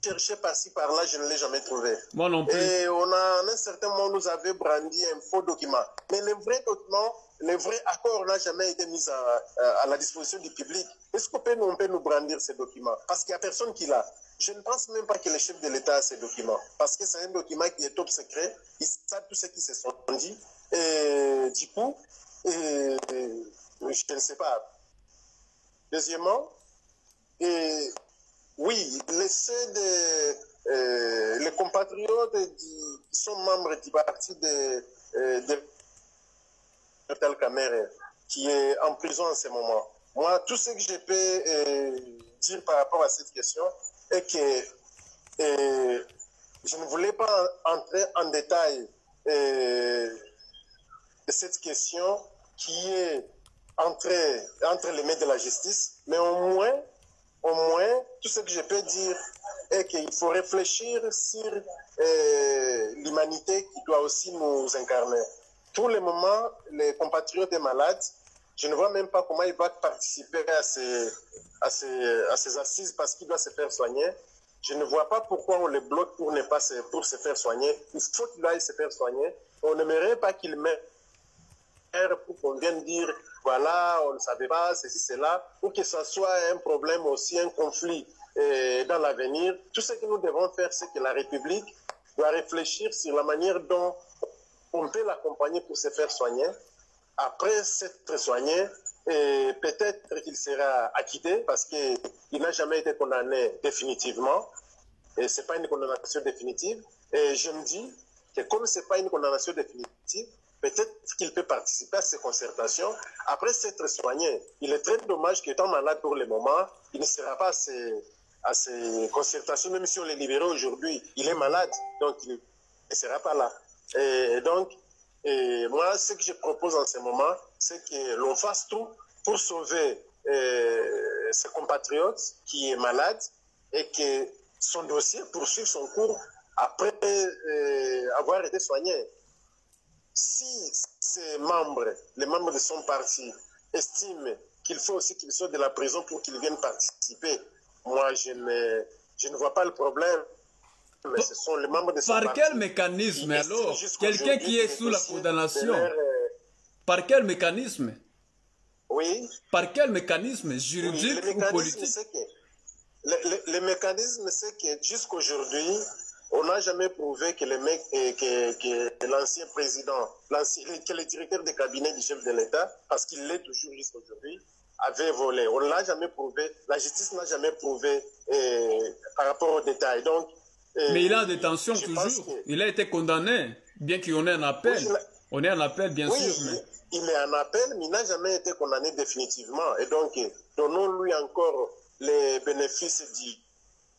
cherché par-ci, par-là, je ne l'ai jamais trouvé. Moi non plus. Et en un certain moment, nous avait brandi un faux document. Mais le vrai document, le vrai accord n'a jamais été mis à la disposition du public. Est-ce qu'on peut nous brandir ces documents? Parce qu'il n'y a personne qui l'a. Je ne pense même pas que le chef de l'État a ces documents. Parce que c'est un document qui est top secret. Ils savent tout ce qui se sont dit. Et du coup, je ne sais pas. Deuxièmement, oui, les compatriotes qui sont membres du parti de Vital Kamerhe, qui est en prison en ce moment. Moi, tout ce que je peux dire par rapport à cette question est que je ne voulais pas entrer en détail de cette question qui est entre les mains de la justice, mais au moins, tout ce que je peux dire est qu'il faut réfléchir sur l'humanité qui doit aussi nous incarner. Pour le moment, les compatriotes sont malades. je ne vois même pas comment il va participer à ces assises parce qu'il doit se faire soigner. Je ne vois pas pourquoi on le bloque pour se faire soigner. Il faut qu'il aille se faire soigner. On n'aimerait pas qu'il mette pour qu'on vienne dire, voilà, on ne savait pas, ceci, cela, ou que ce soit un problème aussi, un conflit dans l'avenir. Tout ce que nous devons faire, c'est que la République doit réfléchir sur la manière dont on peut l'accompagner pour se faire soigner. Après s'être soigné, peut-être qu'il sera acquitté parce qu'il n'a jamais été condamné définitivement. Et ce n'est pas une condamnation définitive. Et je me dis que comme ce n'est pas une condamnation définitive, peut-être qu'il peut participer à ces concertations. Après s'être soigné, il est très dommage qu'étant malade pour le moment, il ne sera pas à ces concertations, même si on l'est libéré aujourd'hui. Il est malade, donc il ne sera pas là. Et donc, moi, ce que je propose en ce moment, c'est que l'on fasse tout pour sauver ses compatriotes qui est malade et que son dossier poursuive son cours après avoir été soigné. Si les membres de son parti estiment qu'il faut aussi qu'il soit de la prison pour qu'ils viennent participer, moi je ne vois pas le problème. Mais ce sont les membres de son par parti. Quel mécanisme alors? Quelqu'un qui est sous la condamnation, par quel mécanisme? Oui. Par quel mécanisme juridique ou politique? Le mécanisme, c'est que jusqu'aujourd'hui, on n'a jamais prouvé que que l'ancien président, que le directeur de cabinet du chef de l'État, parce qu'il l'est toujours jusqu'aujourd'hui, avait volé. On ne l'a jamais prouvé. La justice n'a jamais prouvé par rapport aux détails. Donc, mais il est en détention toujours. Il a été condamné, bien qu'on ait un appel. Oui, on est en appel, bien sûr. Mais il est en appel, mais il n'a jamais été condamné définitivement. Et donc, donnons-lui encore les bénéfices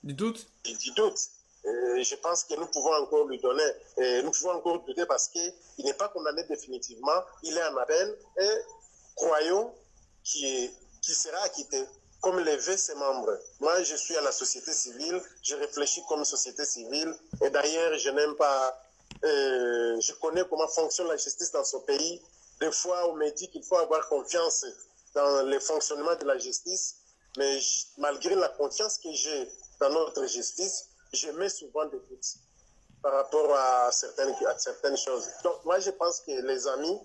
du doute. Du doute. Je pense que nous pouvons encore lui donner, nous pouvons encore douter parce qu'il n'est pas condamné définitivement, il est en appel et croyons qu'il sera acquitté, comme le veut ses membres. Moi, je suis à la société civile, je réfléchis comme société civile et d'ailleurs, je n'aime pas, je connais comment fonctionne la justice dans ce pays. Des fois, on me dit qu'il faut avoir confiance dans le fonctionnement de la justice, mais malgré la confiance que j'ai dans notre justice, je mets souvent des doutes par rapport à certaines choses. Donc, moi, je pense que les amis,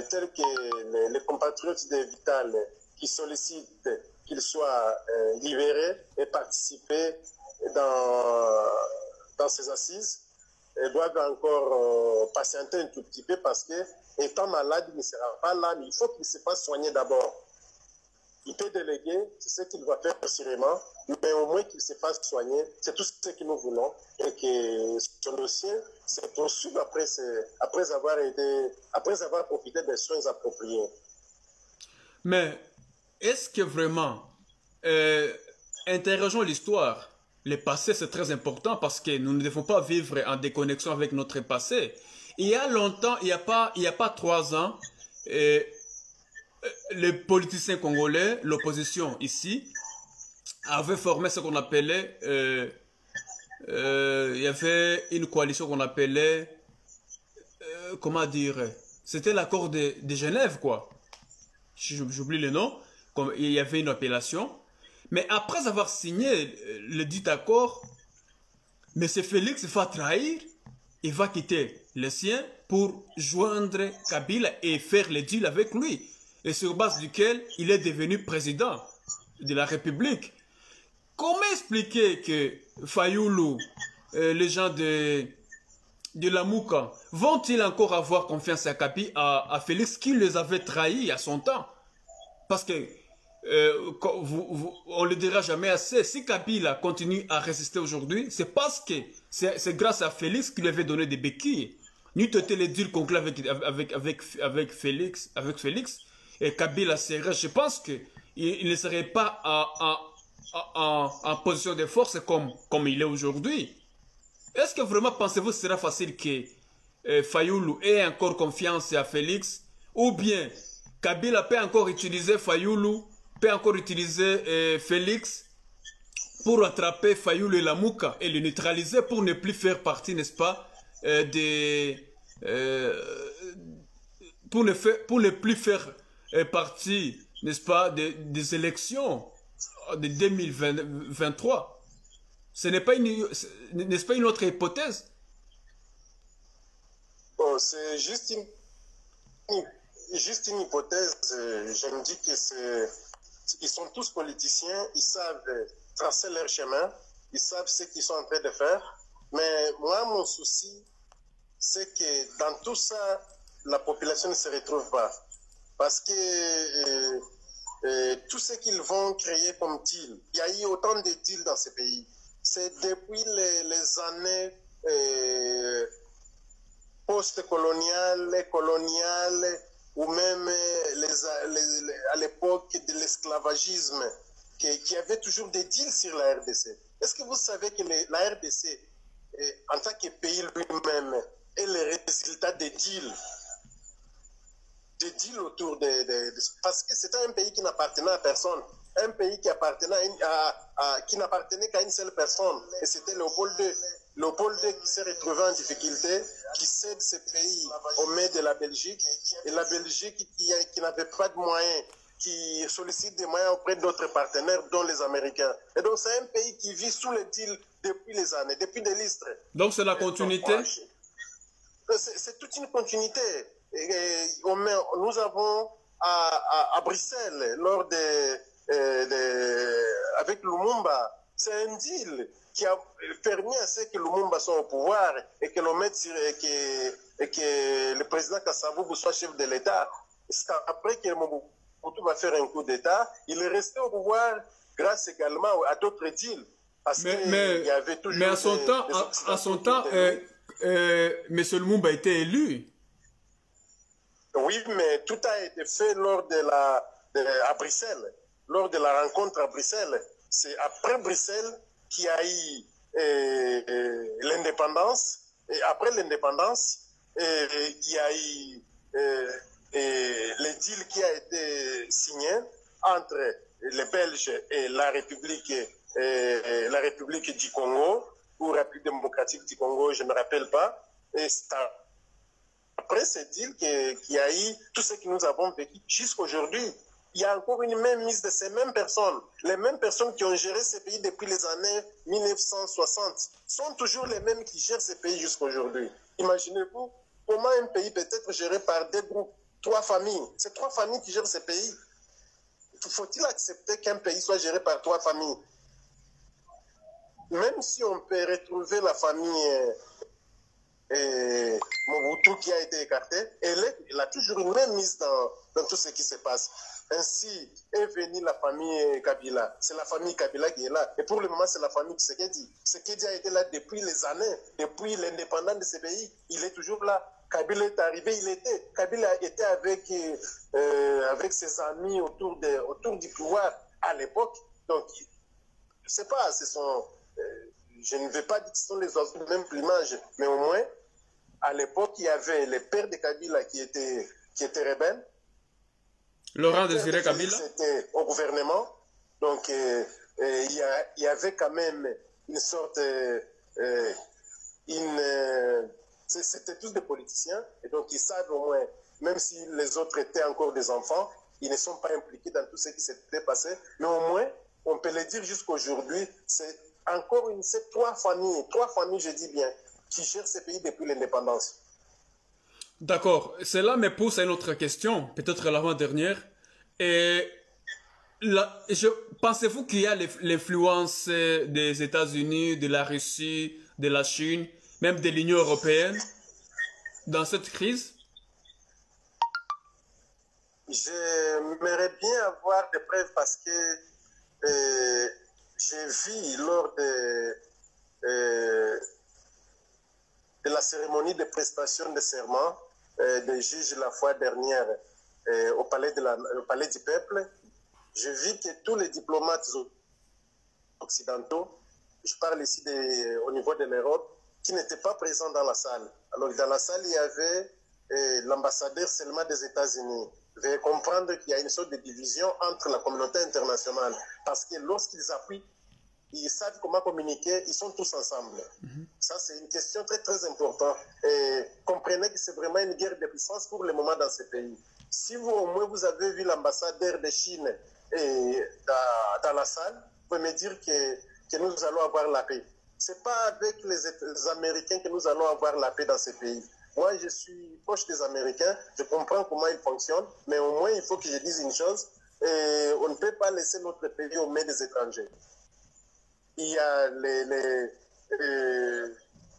tels que les compatriotes de Vital, qui sollicitent qu'ils soient libérés et participer dans ces assises, doivent encore patienter un tout petit peu parce que, étant malade, il ne sera pas là, mais il faut qu'il se fasse soigner d'abord. Il peut déléguer, c'est ce qu'il va faire sûrement, mais au moins qu'il se fasse soigner, c'est tout ce que nous voulons, et que son dossier se poursuive après avoir profité des soins appropriés. Mais est-ce que vraiment, interrogeons l'histoire, le passé c'est très important parce que nous ne devons pas vivre en déconnexion avec notre passé. Il y a longtemps, il n'y a pas 3 ans, les politiciens congolais, l'opposition ici, avaient formé ce qu'on appelait, il y avait une coalition qu'on appelait, comment dire, c'était l'accord de Genève, quoi. J'oublie le nom, comme il y avait une appellation. Mais après avoir signé le dit accord, M. Félix va trahir et va quitter les siens pour joindre Kabila et faire le deal avec lui. Et sur base duquel il est devenu président de la République. Comment expliquer que Fayoulou, les gens de Lamuka, vont-ils encore avoir confiance à Félix qui les avait trahis à son temps? Parce que, on ne le dira jamais assez, si Kabila continue à résister aujourd'hui, c'est parce que c'est grâce à Félix qu'il lui avait donné des béquilles. N'eût été les deals conclus avec Félix, et Kabila serait, je pense qu'il ne serait pas en position de force comme il est aujourd'hui. Est-ce que vraiment pensez-vous que ce sera facile que Fayoulou ait encore confiance à Félix, ou bien Kabila peut encore utiliser Fayoulou, peut encore utiliser Félix pour attraper Fayoulou et Lamuka et le neutraliser pour ne plus faire partie, n'est-ce pas, pour ne plus faire partie, n'est-ce pas, des élections de 2023. Ce n'est pas n'est-ce pas une autre hypothèse? Bon, c'est juste une hypothèse. Je me dis que ils sont tous politiciens, ils savent tracer leur chemin, ils savent ce qu'ils sont en train de faire. Mais moi, mon souci, c'est que dans tout ça, la population ne se retrouve pas. Parce que tout ce qu'ils vont créer comme deal, il y a eu autant de deals dans ce pays. C'est depuis les années post-coloniales, coloniales, ou même à l'époque de l'esclavagisme, qu'il y avait toujours des deals sur la RDC. Est-ce que vous savez que la RDC, en tant que pays lui-même, est le résultat des deals autour parce que c'était un pays qui n'appartenait à personne, un pays qui n'appartenait qu'à une seule personne, et c'était Léopold II. Léopold II qui s'est retrouvé en difficulté, qui cède ce pays aux mains de la Belgique, et la Belgique qui n'avait pas de moyens, qui sollicite des moyens auprès d'autres partenaires, dont les Américains. Et donc c'est un pays qui vit sous le deal depuis les années, depuis des lustres. Donc c'est la continuité? C'est toute une continuité. Nous avons à Bruxelles, avec Lumumba, c'est un deal qui a permis à ce que Lumumba soit au pouvoir et que le président Kasavubu soit chef de l'État. Après que Mobutu va faire un coup d'État, il est resté au pouvoir grâce également à d'autres deals. Parce qu'il y avait toujours mais à son temps, M. Lumumba a été élu. Oui, mais tout a été fait à Bruxelles, lors de la rencontre à Bruxelles. C'est après Bruxelles qu'il y a eu l'indépendance. Et après l'indépendance, il y a eu le deal qui a été signé entre les Belges et la République du Congo, ou République démocratique du Congo, je ne me rappelle pas. Et c'est après ce deal qu'il y a eu tout ce que nous avons vécu jusqu'aujourd'hui. Il y a encore une même mise de ces mêmes personnes. Les mêmes personnes qui ont géré ce pays depuis les années 1960 sont toujours les mêmes qui gèrent ce pays jusqu'aujourd'hui. Imaginez-vous comment un pays peut être géré par des groupes, 3 familles. C'est 3 familles qui gèrent ce pays. Faut-il accepter qu'un pays soit géré par 3 familles? Même si on peut retrouver la famille Mobutu qui a été écartée, elle a toujours une même mise dans tout ce qui se passe. Ainsi est venue la famille Kabila. C'est la famille Kabila qui est là. Et pour le moment, c'est la famille Tshisekedi. Tshisekedi a été là depuis les années, depuis l'indépendance de ce pays. Il est toujours là. Kabila est arrivé, Kabila était avec ses amis autour du pouvoir à l'époque. Donc, je ne sais pas, je ne vais pas dire que ce sont les oiseaux du même plumage, mais au moins, à l'époque, il y avait le père de Kabila qui était rebelle. Laurent Désiré Kabila. C'était au gouvernement. Donc, il y avait quand même une sorte... c'était tous des politiciens. Et donc, ils savent au moins, même si les autres étaient encore des enfants, ils ne sont pas impliqués dans tout ce qui s'était passé. Mais au moins, on peut le dire jusqu'aujourd'hui, c'est encore c'est 3 familles, je dis bien, qui gèrent ce pays depuis l'indépendance. D'accord. Cela me pousse à une autre question, peut-être l'avant-dernière. Pensez-vous qu'il y a l'influence des États-Unis, de la Russie, de la Chine, même de l'Union européenne dans cette crise? J'aimerais bien avoir des preuves parce que j'ai vu lors de la cérémonie de prestation de serment des juges la fois dernière au palais du peuple, j'ai vu que tous les diplomates occidentaux, je parle ici au niveau de l'Europe, qui n'étaient pas présents dans la salle. Alors dans la salle, il y avait l'ambassadeur seulement des États-Unis. Veuillez comprendre qu'il y a une sorte de division entre la communauté internationale. Parce que lorsqu'ils appuient ils savent comment communiquer, ils sont tous ensemble. Ça, c'est une question très, très importante. Et comprenez que c'est vraiment une guerre de puissance pour le moment dans ces pays. Si vous, au moins, vous avez vu l'ambassadeur de Chine dans la salle, vous pouvez me dire que nous allons avoir la paix. Ce n'est pas avec les Américains que nous allons avoir la paix dans ces pays. Moi, je suis proche des Américains, je comprends comment ils fonctionnent, mais au moins, il faut que je dise une chose, on ne peut pas laisser notre pays aux mains des étrangers. Il y a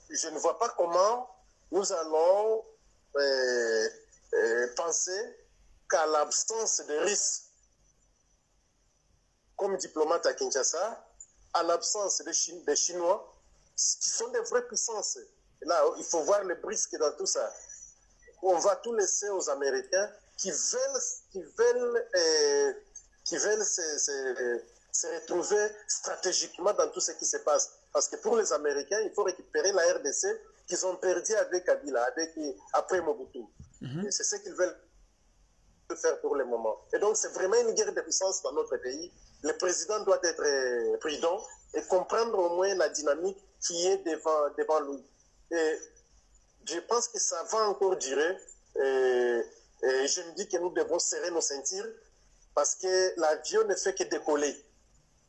je ne vois pas comment nous allons penser qu'à l'absence de risques comme diplomate à Kinshasa, à l'absence des Chinois, qui sont des vraies puissances. Et là, il faut voir le brisque dans tout ça. On va tout laisser aux Américains qui veulent se retrouver stratégiquement dans tout ce qui se passe. Parce que pour les Américains, il faut récupérer la RDC qu'ils ont perdu avec Kabila, après Mobutu. Et c'est ce qu'ils veulent faire pour le moment. Et donc, c'est vraiment une guerre de puissance dans notre pays. Le président doit être prudent et comprendre au moins la dynamique qui est devant lui. Et je pense que ça va encore durer. Et je me dis que nous devons serrer nos ceintures parce que l'avion ne fait que décoller.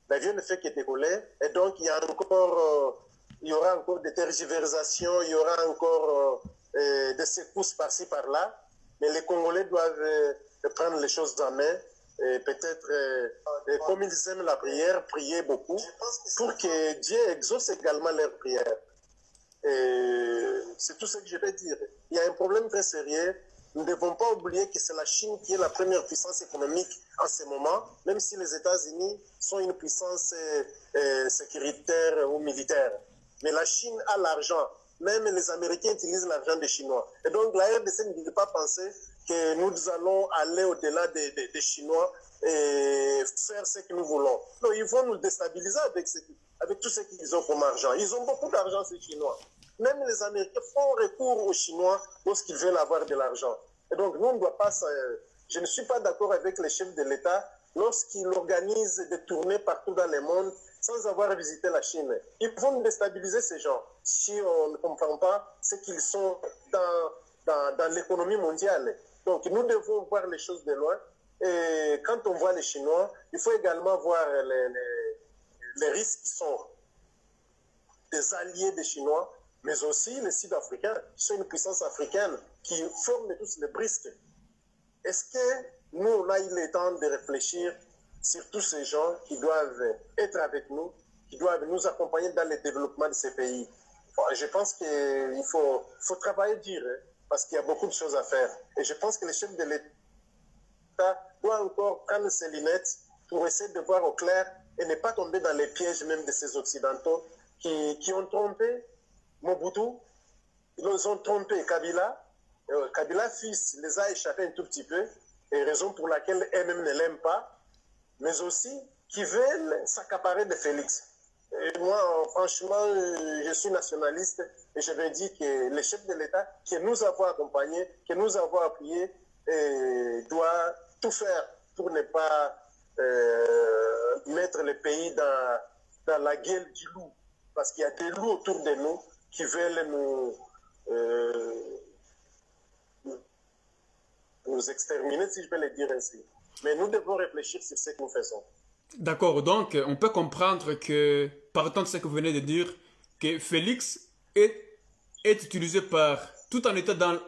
L'avion ne fait que décoller. Et donc, il y aura encore des tergiversations, il y aura encore des secousses par-ci, par-là. Mais les Congolais doivent prendre les choses en main. Et peut-être, comme ils aiment la prière, prier beaucoup pour que Dieu exauce également leurs prières. C'est tout ce que je vais dire. Il y a un problème très sérieux. Nous ne devons pas oublier que c'est la Chine qui est la première puissance économique en ce moment, même si les États-Unis sont une puissance sécuritaire ou militaire. Mais la Chine a l'argent. Même les Américains utilisent l'argent des Chinois. Et donc la RDC ne devait pas penser que nous allons aller au-delà des Chinois et faire ce que nous voulons. Non, ils vont nous déstabiliser avec tout ce qu'ils ont comme argent. Ils ont beaucoup d'argent, ces Chinois. Même les Américains font recours aux Chinois lorsqu'ils veulent avoir de l'argent. Et donc, nous, on ne doit pas... Je ne suis pas d'accord avec les chefs de l'État lorsqu'ils organisent des tournées partout dans le monde sans avoir visité la Chine. Ils vont nous déstabiliser, ces gens, si on ne comprend pas ce qu'ils sont dans l'économie mondiale. Donc, nous devons voir les choses de loin. Et quand on voit les Chinois, il faut également voir les risques qui sont des alliés des Chinois, mais aussi les Sud-Africains, qui sont une puissance africaine, qui forment tous les brisques. Est-ce que nous, on a eu le temps de réfléchir sur tous ces gens qui doivent être avec nous, qui doivent nous accompagner dans le développement de ces pays? Bon, je pense qu'il faut travailler dur, hein, parce qu'il y a beaucoup de choses à faire. Et je pense que les chefs de l'État doivent encore prendre ses lunettes pour essayer de voir au clair et ne pas tomber dans les pièges même de ces Occidentaux qui ont trompé Mobutu, ils ont trompé Kabila. Kabila fils les a échappés un tout petit peu, et raison pour laquelle eux-mêmes ne l'aiment pas, mais aussi qui veulent s'accaparer de Félix. Et moi, franchement, je suis nationaliste et je vais dire que les chefs de l'État que nous avons accompagnés, que nous avons appuyés, doivent tout faire pour ne pas mettre le pays dans la gueule du loup. Parce qu'il y a des loups autour de nous qui veulent nous exterminer, si je peux le dire ainsi. Mais nous devons réfléchir sur ce que nous faisons. D'accord, donc on peut comprendre que, partant de ce que vous venez de dire, que Félix est utilisé tout en étant dans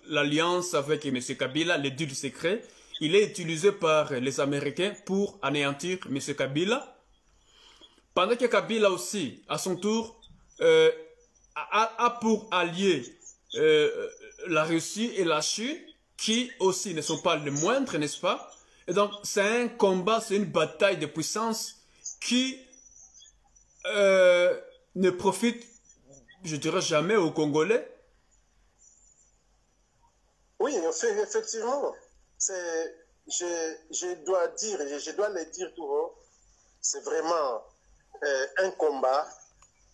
l'alliance avec M. Kabila, le deal secret, il est utilisé par les Américains pour anéantir M. Kabila, pendant que Kabila aussi, à son tour, a pour allié la Russie et la Chine, qui aussi ne sont pas les moindres, n'est-ce pas? Et donc, c'est un combat, c'est une bataille de puissance qui ne profite, je dirais, jamais aux Congolais. Oui, effectivement. Je dois dire, je dois le dire tout haut, c'est vraiment un combat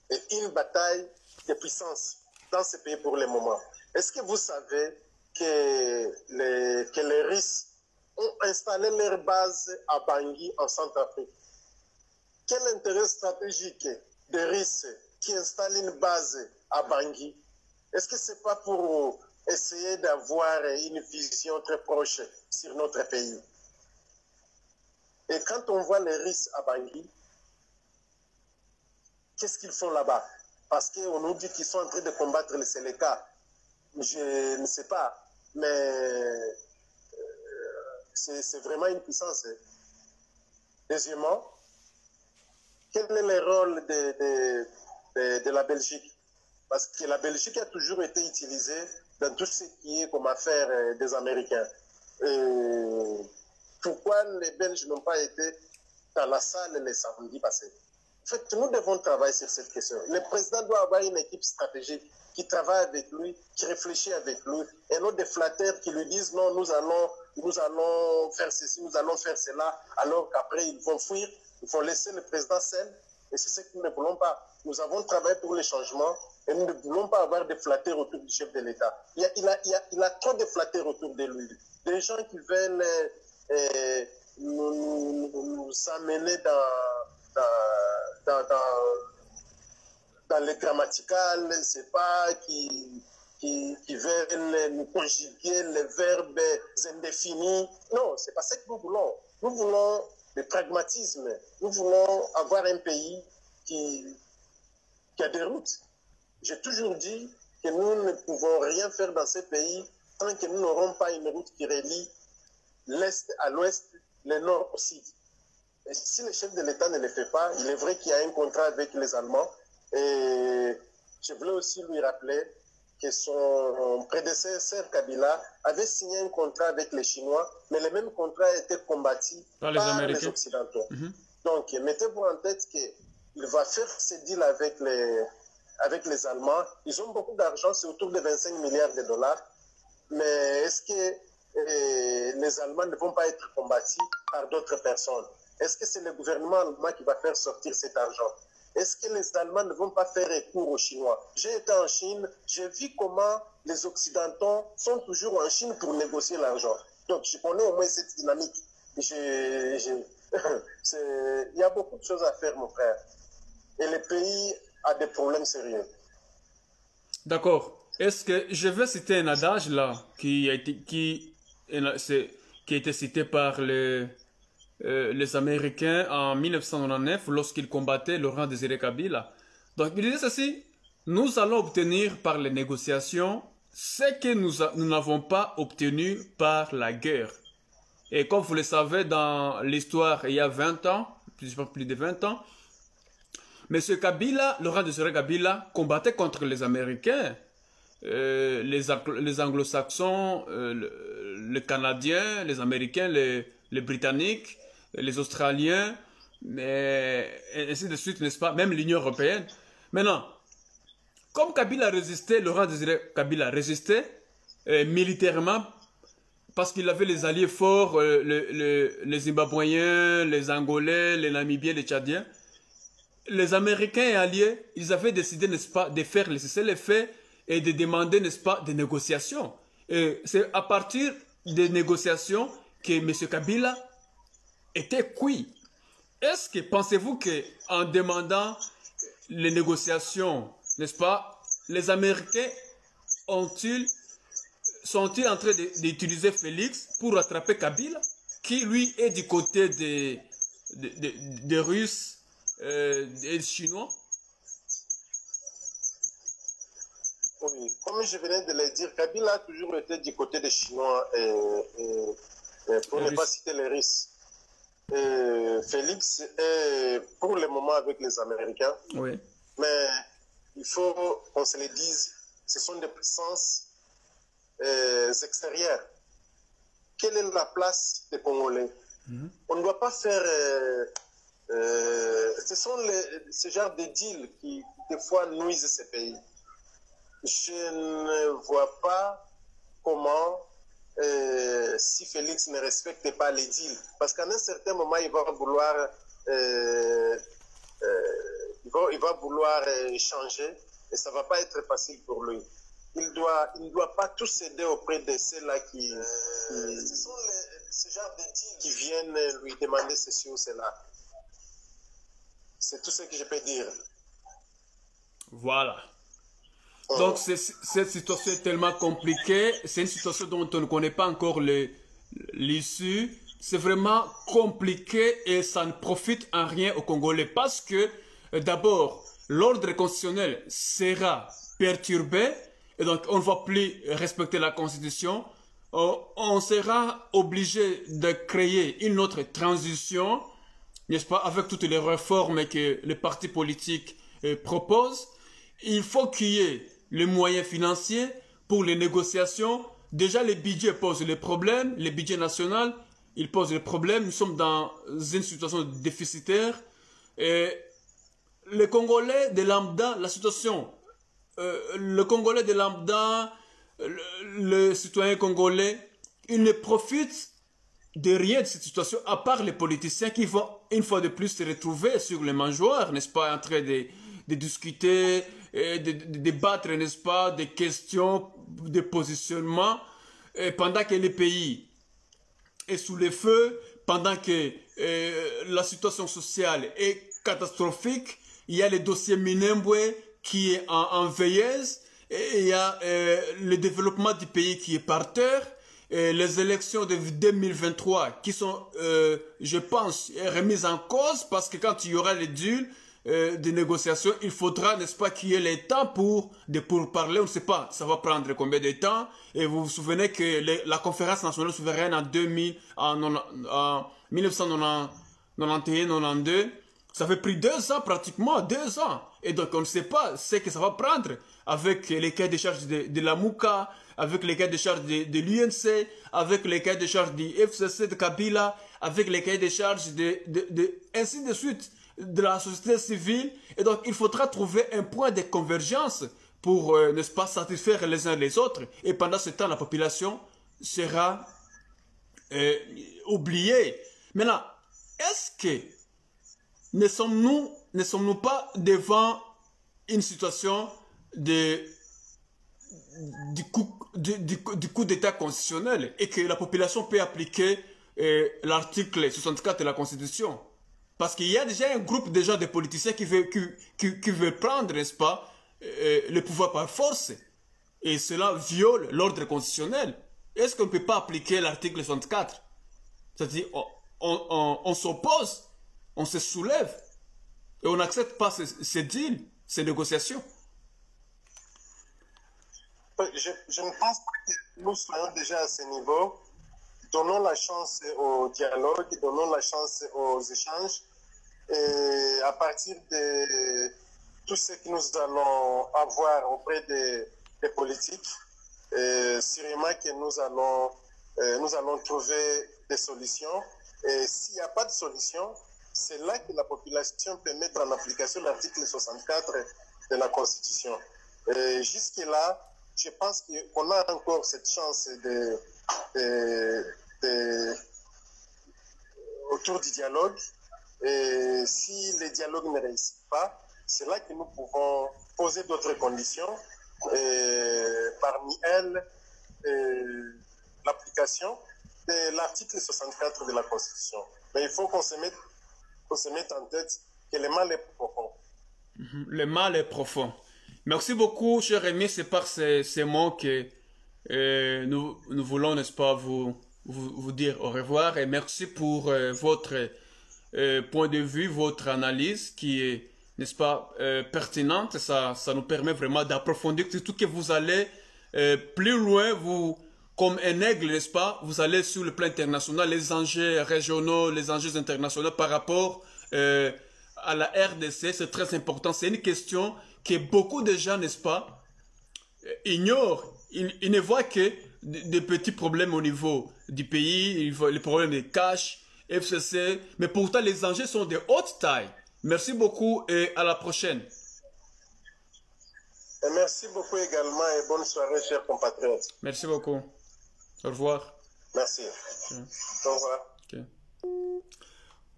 et une bataille de puissance dans ce pays pour le moment. Est-ce que vous savez que les Russes ont installé leur base à Bangui en Centrafrique? Quel intérêt stratégique des Russes qui installent une base à Bangui? Est-ce que ce n'est pas pour essayer d'avoir une vision très proche sur notre pays? Et quand on voit les Russes à Bangui, qu'est-ce qu'ils font là-bas? Parce qu'on nous dit qu'ils sont en train de combattre les Séléka. Je ne sais pas, mais c'est vraiment une puissance. Deuxièmement, quel est le rôle de la Belgique? Parce que la Belgique a toujours été utilisée dans tout ce qui est comme affaire des Américains. Pourquoi les Belges n'ont pas été dans la salle les samedis passés? En fait, nous devons travailler sur cette question. Le président doit avoir une équipe stratégique qui travaille avec lui, qui réfléchit avec lui, et non des flatteurs qui lui disent non, nous allons faire ceci, nous allons faire cela, alors qu'après ils vont fuir, il faut laisser le président seul, et c'est ce que nous ne voulons pas. Nous avons travaillé pour les changements, et nous ne voulons pas avoir des flatteurs autour du chef de l'État. Il a trop de flatteurs autour de lui, des gens qui veulent nous amener dans les grammaticales, c'est pas qui veulent nous conjuguer les verbes indéfinis. Non, c'est pas ça que nous voulons. Nous voulons le pragmatisme. Nous voulons avoir un pays qui a des routes. J'ai toujours dit que nous ne pouvons rien faire dans ce pays tant que nous n'aurons pas une route qui relie l'Est à l'Ouest, le Nord au Sud. Et si le chef de l'État ne le fait pas, il est vrai qu'il y a un contrat avec les Allemands. Et je voulais aussi lui rappeler que son prédécesseur Kabila avait signé un contrat avec les Chinois, mais le même contrat a été combattu par les Occidentaux. Donc, mettez-vous en tête qu'il va faire ce deal avec les Allemands. Ils ont beaucoup d'argent, c'est autour de 25 milliards de dollars. Mais est-ce que les Allemands ne vont pas être combattus par d'autres personnes? Est-ce que c'est le gouvernement allemand qui va faire sortir cet argent? Est-ce que les Allemands ne vont pas faire recours aux Chinois? J'ai été en Chine, j'ai vu comment les Occidentaux sont toujours en Chine pour négocier l'argent. Donc, je connais au moins cette dynamique. Il y a beaucoup de choses à faire, mon frère. Et le pays a des problèmes sérieux. D'accord. Est-ce que je vais citer un adage là qui a été cité par les Américains en 1999 lorsqu'ils combattaient Laurent Désiré Kabila. Donc il disait ceci: nous allons obtenir par les négociations ce que nous n'avons pas obtenu par la guerre. Et comme vous le savez, dans l'histoire, il y a 20 ans, plus de 20 ans, M. Kabila, Laurent Désiré Kabila, combattait contre les Américains, les Anglo-Saxons, les Canadiens, les Américains, les Britanniques, les Australiens, et ainsi de suite, n'est-ce pas? Même l'Union européenne. Maintenant, comme Kabila résistait, Laurent Désiré Kabila résistait militairement, parce qu'il avait les alliés forts, les Zimbabwéens, les Angolais, les Namibiens, les Tchadiens. Les Américains et alliés, ils avaient décidé, n'est-ce pas, de faire le cessez-le-feu et de demander, n'est-ce pas, des négociations. Et c'est à partir des négociations que M. Kabila était cuit. Est-ce que pensez-vous qu'en demandant les négociations, n'est-ce pas, les Américains sont-ils en train d'utiliser Félix pour rattraper Kabila, qui lui est du côté des Russes et des Chinois? Oui, comme je venais de le dire, Kabila a toujours été du côté des Chinois pour ne pas citer les Russes. Félix est pour le moment avec les Américains. Oui. Mais il faut qu'on se le dise, ce sont des puissances extérieures. Quelle est la place des Congolais? On ne doit pas faire... ce sont ce genre de deals qui, des fois, nuisent ces pays. Je ne vois pas comment, si Félix ne respecte pas les deals, parce qu'à un certain moment, il va vouloir changer, et ça ne va pas être facile pour lui. Il ne doit pas tout céder auprès de ceux-là ce sont ce genre de deals qui viennent lui demander ceci ou cela. C'est tout ce que je peux dire. Voilà. Donc, cette situation est tellement compliquée. C'est une situation dont on ne connaît pas encore l'issue. C'est vraiment compliqué et ça ne profite en rien aux Congolais parce que, d'abord, l'ordre constitutionnel sera perturbé et donc on ne va plus respecter la Constitution. On sera obligé de créer une autre transition, n'est-ce pas, avec toutes les réformes que les partis politiques proposent. Il faut qu'il y ait les moyens financiers pour les négociations. Déjà, les budgets posent les problèmes. Les budgets nationaux, ils posent les problèmes. Nous sommes dans une situation déficitaire. Et les Congolais de lambda, la situation, le Congolais de lambda, le citoyen congolais, il ne profite de rien de cette situation, à part les politiciens qui vont une fois de plus se retrouver sur les mangeoires, n'est-ce pas, en train de discuter, de débattre, n'est-ce pas, des questions, des positionnements, pendant que le pays est sous le feu, pendant que la situation sociale est catastrophique, il y a le dossier Minembwe qui est en veilleuse, et il y a le développement du pays qui est par terre, les élections de 2023 qui sont, je pense, remises en cause parce que quand il y aura les deals de négociation, il faudra, n'est-ce pas, qu'il y ait le temps pour parler. On ne sait pas, ça va prendre combien de temps. Et vous vous souvenez que la conférence nationale souveraine en 1991-92, ça fait pris 2 ans pratiquement, 2 ans. Et donc on ne sait pas ce que ça va prendre avec les cahiers de charges de la MOUCA, avec les cahiers de charges de l'UNC, avec les cahiers de charges du FCC de Kabila, avec les cahiers de charges ainsi de suite, de la société civile. Et donc il faudra trouver un point de convergence pour, n'est-ce pas, satisfaire les uns les autres. Et pendant ce temps, la population sera oubliée. Maintenant, est-ce que ne sommes-nous pas devant une situation du coup d'État constitutionnel et que la population peut appliquer l'article 64 de la Constitution? Parce qu'il y a déjà un groupe de gens, de politiciens qui veulent prendre, n'est-ce pas, le pouvoir par force. Et cela viole l'ordre constitutionnel. Est-ce qu'on ne peut pas appliquer l'article 64? C'est-à-dire, on s'oppose, on se soulève et on n'accepte pas ces deals, ces négociations. Je ne pense pas que nous soyons déjà à ce niveau. Donnons la chance au dialogue, donnons la chance aux échanges. Et à partir de tout ce que nous allons avoir auprès des politiques, sûrement que nous allons trouver des solutions. Et s'il n'y a pas de solution, c'est là que la population peut mettre en application l'article 64 de la Constitution. Et jusque-là, je pense qu'on a encore cette chance autour du dialogue. Et si le dialogue ne réussit pas, c'est là que nous pouvons poser d'autres conditions. Et parmi elles, l'application de l'article 64 de la Constitution. Mais il faut qu'on se mette en tête que le mal est profond. Le mal est profond. Merci beaucoup, cher Rémi. C'est par ces mots que nous voulons, n'est-ce pas, vous dire au revoir. Et merci pour votre point de vue, votre analyse qui est, n'est-ce pas, pertinente. Ça nous permet vraiment d'approfondir. Surtout que vous allez plus loin, comme un aigle, n'est-ce pas, vous allez sur le plan international, les enjeux régionaux, les enjeux internationaux par rapport à la RDC, c'est très important. C'est une question que beaucoup de gens, n'est-ce pas, ignorent. Ils ne voient que des petits problèmes au niveau du pays, ils voient les problèmes de cash, FCC, mais pourtant les enjeux sont de haute taille. Merci beaucoup et à la prochaine. Et merci beaucoup également et bonne soirée, chers compatriotes. Merci beaucoup. Au revoir. Merci. Au revoir. Okay.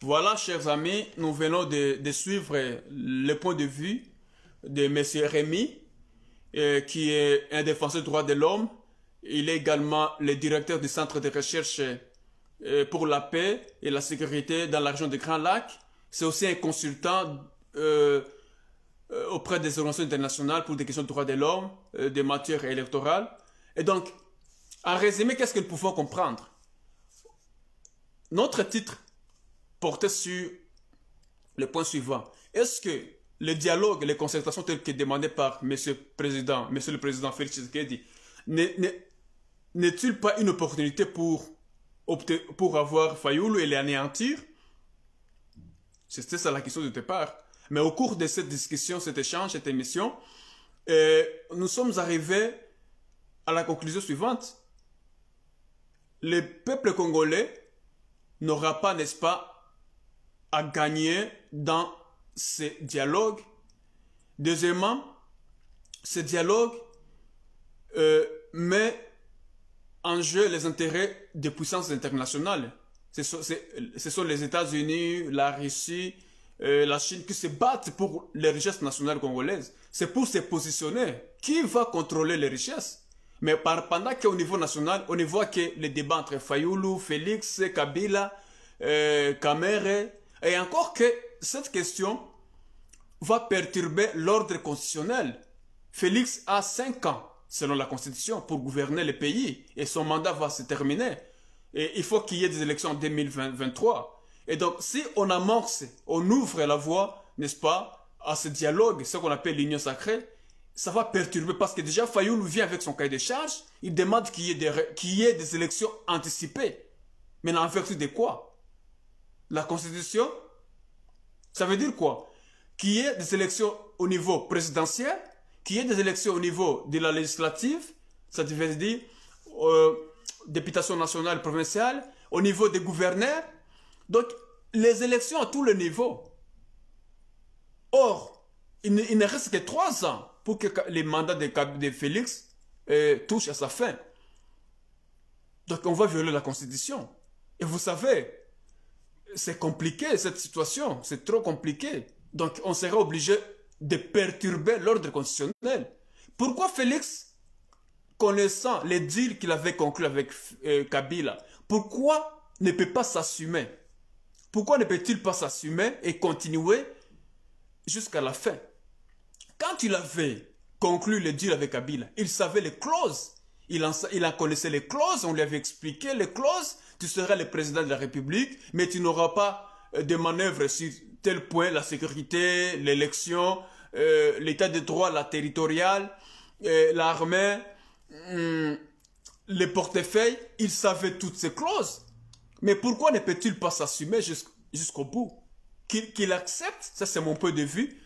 Voilà, chers amis, nous venons de suivre le point de vue de M. Rémi, qui est un défenseur des droits de l'homme. Il est également le directeur du Centre de recherche pour la paix et la sécurité dans la région des Grands Lacs. C'est aussi un consultant auprès des organisations internationales pour des questions de droits de l'homme, des matières électorales. Et donc, en résumé, qu'est-ce que nous pouvons comprendre? Notre titre portait sur le point suivant. Est-ce que le dialogue, les concertations telles que demandées par Monsieur le Président Félix Tshisekedi, n'est-il pas une opportunité pour avoir Fayoulou et l'anéantir? C'était ça la question de départ. Mais au cours de cette discussion, cet échange, cette émission, nous sommes arrivés à la conclusion suivante. Le peuple congolais n'aura pas, n'est-ce pas, à gagner dans ces dialogues. Deuxièmement, ce dialogue met en jeu les intérêts des puissances internationales. Ce sont les États-Unis, la Russie, la Chine qui se battent pour les richesses nationales congolaises. C'est pour se positionner. Qui va contrôler les richesses? Mais pendant qu'au niveau national, on voit que les débats entre Fayoulou, Félix, Kabila, Kamere, et encore que cette question va perturber l'ordre constitutionnel. Félix a 5 ans, selon la Constitution, pour gouverner le pays, et son mandat va se terminer. Et il faut qu'il y ait des élections en 2023. Et donc, si on amorce, on ouvre la voie, n'est-ce pas, à ce dialogue, ce qu'on appelle l'union sacrée, ça va perturber parce que déjà Fayoulou vient avec son cahier de charge, il demande qu'il y ait des élections anticipées. Mais en vertu de quoi? La Constitution, ça veut dire quoi? Qu'il y ait des élections au niveau présidentiel, qu'il y ait des élections au niveau de la législative, ça veut dire députation nationale, provinciale, au niveau des gouverneurs. Donc, les élections à tous les niveaux. Or, il ne reste que 3 ans pour que les mandats de Félix touchent à sa fin. Donc, on va violer la Constitution. Et vous savez, c'est compliqué cette situation, c'est trop compliqué. Donc, on sera obligé de perturber l'ordre constitutionnel. Pourquoi Félix, connaissant les deals qu'il avait conclus avec Kabila, pourquoi ne peut pas s'assumer? Pourquoi ne peut-il pas s'assumer et continuer jusqu'à la fin? Quand il avait conclu le deal avec Kabila, il savait les clauses. Il en connaissait les clauses, on lui avait expliqué les clauses. Tu seras le président de la République, mais tu n'auras pas de manœuvre sur tel point, la sécurité, l'élection, l'état de droit, la territoriale, l'armée, les portefeuilles. Il savait toutes ces clauses. Mais pourquoi ne peut-il pas s'assumer jusqu'au bout? Qu'il accepte, ça c'est mon point de vue.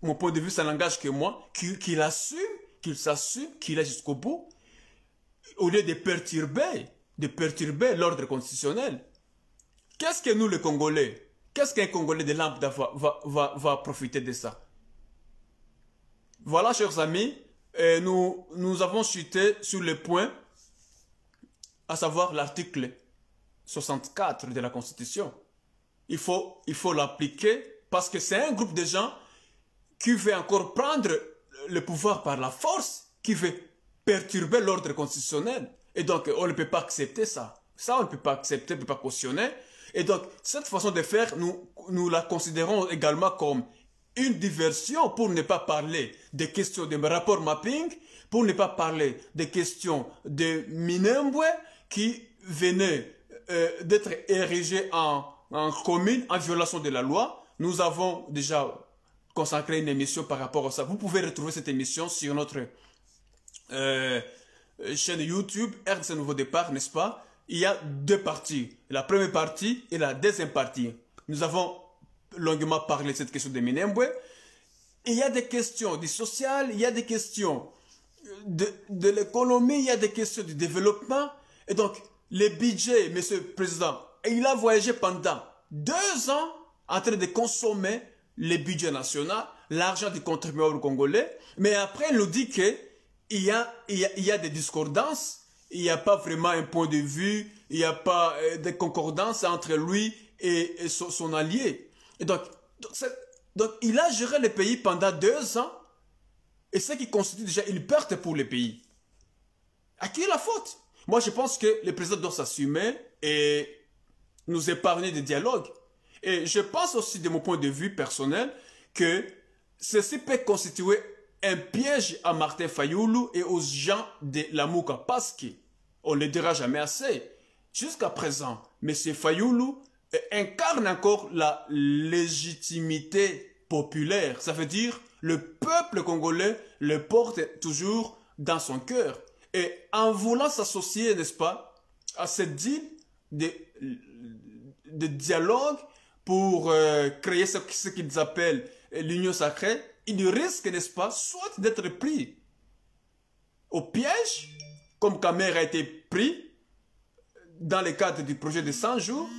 Mon point de vue, ça n'engage que moi. Qu'il assume, qu'il s'assume, qu'il est jusqu'au bout. Au lieu de perturber l'ordre constitutionnel. Qu'est-ce que nous, les Congolais, qu'est-ce qu'un Congolais de lambda va profiter de ça? Voilà, chers amis, nous avons chuté sur le point, à savoir l'article 64 de la Constitution. Il faut l'appliquer parce que c'est un groupe de gens qui veut encore prendre le pouvoir par la force, qui veut perturber l'ordre constitutionnel. Et donc, on ne peut pas accepter ça. Ça, on ne peut pas accepter, on ne peut pas cautionner. Et donc, cette façon de faire, nous la considérons également comme une diversion pour ne pas parler des questions de rapport mapping, pour ne pas parler des questions de Minembwe qui venaient d'être érigées en commune, en violation de la loi. Nous avons déjà consacré une émission par rapport à ça. Vous pouvez retrouver cette émission sur notre chaîne YouTube, RDC Nouveau Départ, n'est-ce pas? Il y a 2 parties, la première partie et la deuxième partie. Nous avons longuement parlé de cette question de Minembwe. Il y a des questions du social, il y a des questions de l'économie, il y a des questions du développement. Et donc, le budget, Monsieur le Président, il a voyagé pendant 2 ans en train de consommer le budget national, l'argent du contribuable congolais. Mais après, il nous dit que il y a des discordances, il n'y a pas vraiment un point de vue, il n'y a pas de concordance entre lui et son allié. Et donc, il a géré le pays pendant 2 ans, et ce qui constitue déjà une perte pour le pays. À qui est la faute? Moi, je pense que le président doit s'assumer et nous épargner des dialogues. Et je pense aussi, de mon point de vue personnel, que ceci peut constituer un piège à Martin Fayoulou et aux gens de la Mouka parce qu'on ne le dira jamais assez. Jusqu'à présent, M. Fayoulou incarne encore la légitimité populaire. Ça veut dire le peuple congolais le porte toujours dans son cœur. Et en voulant s'associer, n'est-ce pas, à cette deal de dialogue pour créer ce qu'ils appellent l'union sacrée, il risque, n'est-ce pas, soit d'être pris au piège, comme Kamer a été pris dans le cadre du projet de 100 jours,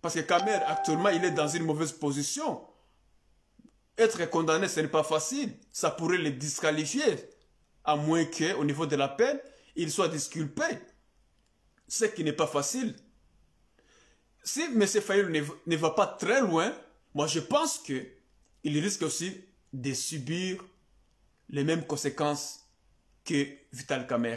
parce que Kamer, actuellement, il est dans une mauvaise position. Être condamné, ce n'est pas facile. Ça pourrait le disqualifier, à moins qu'au niveau de la peine, il soit disculpé. Ce qui n'est pas facile. Si M. Fayoulou ne va pas très loin, moi je pense qu'il risque aussi de subir les mêmes conséquences que Vital Kamer.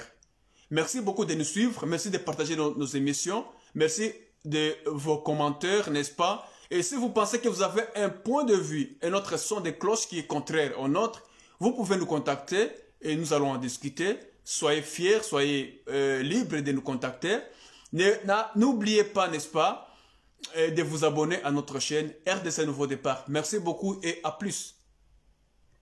Merci beaucoup de nous suivre, merci de partager nos émissions, merci de vos commentaires, n'est-ce pas? Et si vous pensez que vous avez un point de vue, un autre son de cloche qui est contraire au nôtre, vous pouvez nous contacter et nous allons en discuter. Soyez fiers, soyez libres de nous contacter. N'oubliez pas, n'est-ce pas, de vous abonner à notre chaîne RDC Nouveau Départ. Merci beaucoup et à plus.